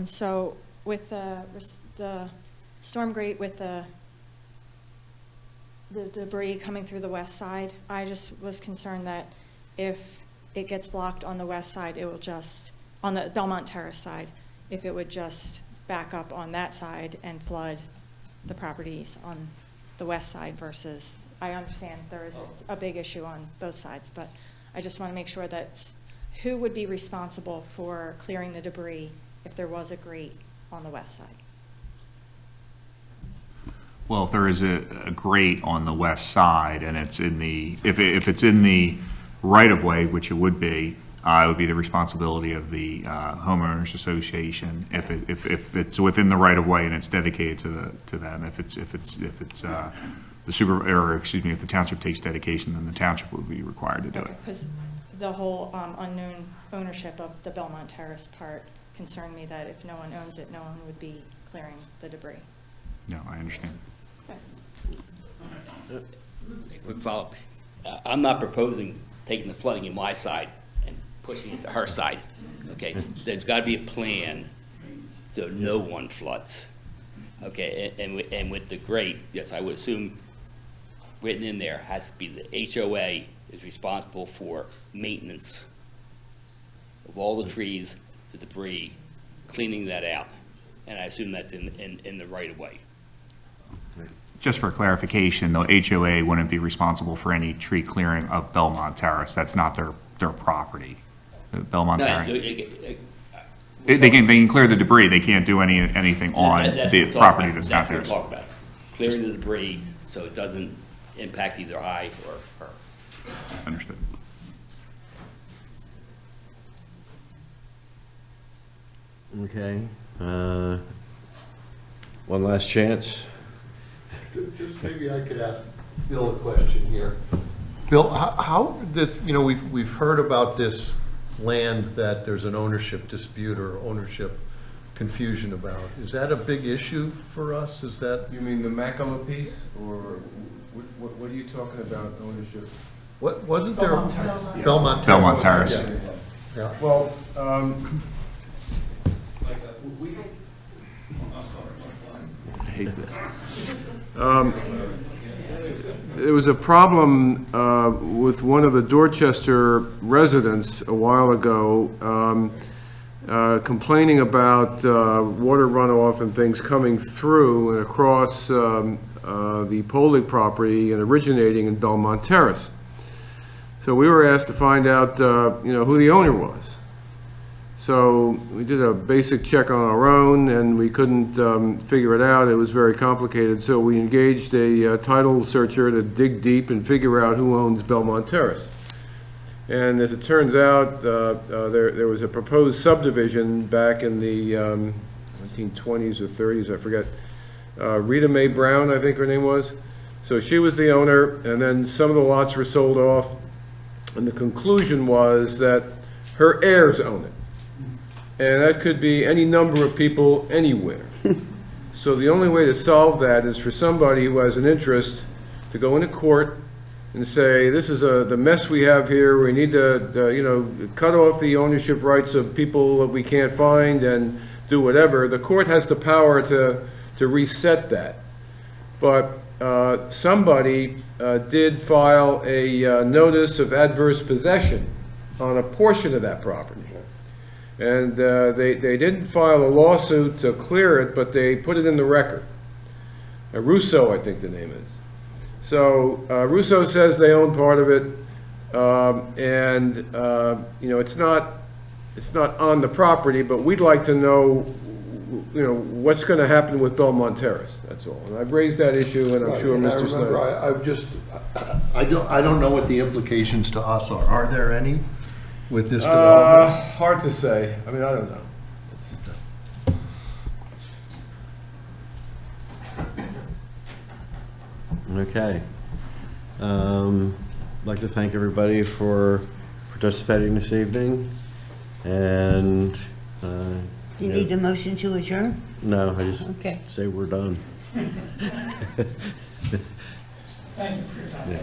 So with the storm grate with the debris coming through the west side, I just was concerned that if it gets blocked on the west side, it will just, on the Belmont Terrace side, if it would just back up on that side and flood the properties on the west side versus, I understand there is a big issue on both sides, but I just want to make sure that who would be responsible for clearing the debris if there was a grate on the west side? Well, if there is a grate on the west side and it's in the, if it's in the right-of-way, which it would be the responsibility of the homeowners association. If it's within the right-of-way and it's dedicated to them, if the township takes dedication, then the township would be required to do it. Because the whole unknown ownership of the Belmont Terrace part concerned me that if no one owns it, no one would be clearing the debris. No, I understand. Quick follow-up. I'm not proposing taking the flooding in my side and pushing it to her side, okay? There's got to be a plan so no one floods, okay? And with the grate, yes, I would assume written in there has to be the HOA is responsible for maintenance of all the trees, the debris, cleaning that out. And I assume that's in the right-of-way. Just for clarification, the HOA wouldn't be responsible for any tree clearing of Belmont Terrace. That's not their property. Belmont Terrace. They can clear the debris. They can't do anything on the property that's not theirs. Talk about clearing the debris so it doesn't impact either I or her. Understood. Okay. One last chance. Just maybe I could ask Bill a question here. Bill, how we've heard about this land that there's an ownership dispute or ownership confusion about. Is that a big issue for us? Is that? You mean the Macala piece, or what are you talking about, ownership? What, wasn't there? Belmont Terrace. Yeah. Well, I hate this. There was a problem with one of the Dorchester residents a while ago complaining about water runoff and things coming through and across the Polig property and originating in Belmont Terrace. So we were asked to find out, who the owner was. So we did a basic check on our own, and we couldn't figure it out. It was very complicated. So we engaged a title searcher to dig deep and figure out who owns Belmont Terrace. And as it turns out, there was a proposed subdivision back in the 1920s or 30s, I forget. Rita Mae Brown, I think her name was. So she was the owner, and then some of the lots were sold off. And the conclusion was that her heirs own it. And that could be any number of people anywhere. So the only way to solve that is for somebody who has an interest to go into court and say, this is the mess we have here. We need to cut off the ownership rights of people that we can't find and do whatever. The court has the power to reset that. But somebody did file a notice of adverse possession on a portion of that property. And they didn't file a lawsuit to clear it, but they put it in the record. Russo, I think the name is. So Russo says they own part of it, it's not on the property, but we'd like to know, what's going to happen with Belmont Terrace. That's all. And I've raised that issue, and I'm sure Mr. Snyder. I don't know what the implications to us are. Are there any with this development? Hard to say. I mean, I don't know. Okay. I'd like to thank everybody for participating this evening, and, Do you need a motion to adjourn? no, I just Okay. say we're done. Thank you for your time. Yeah.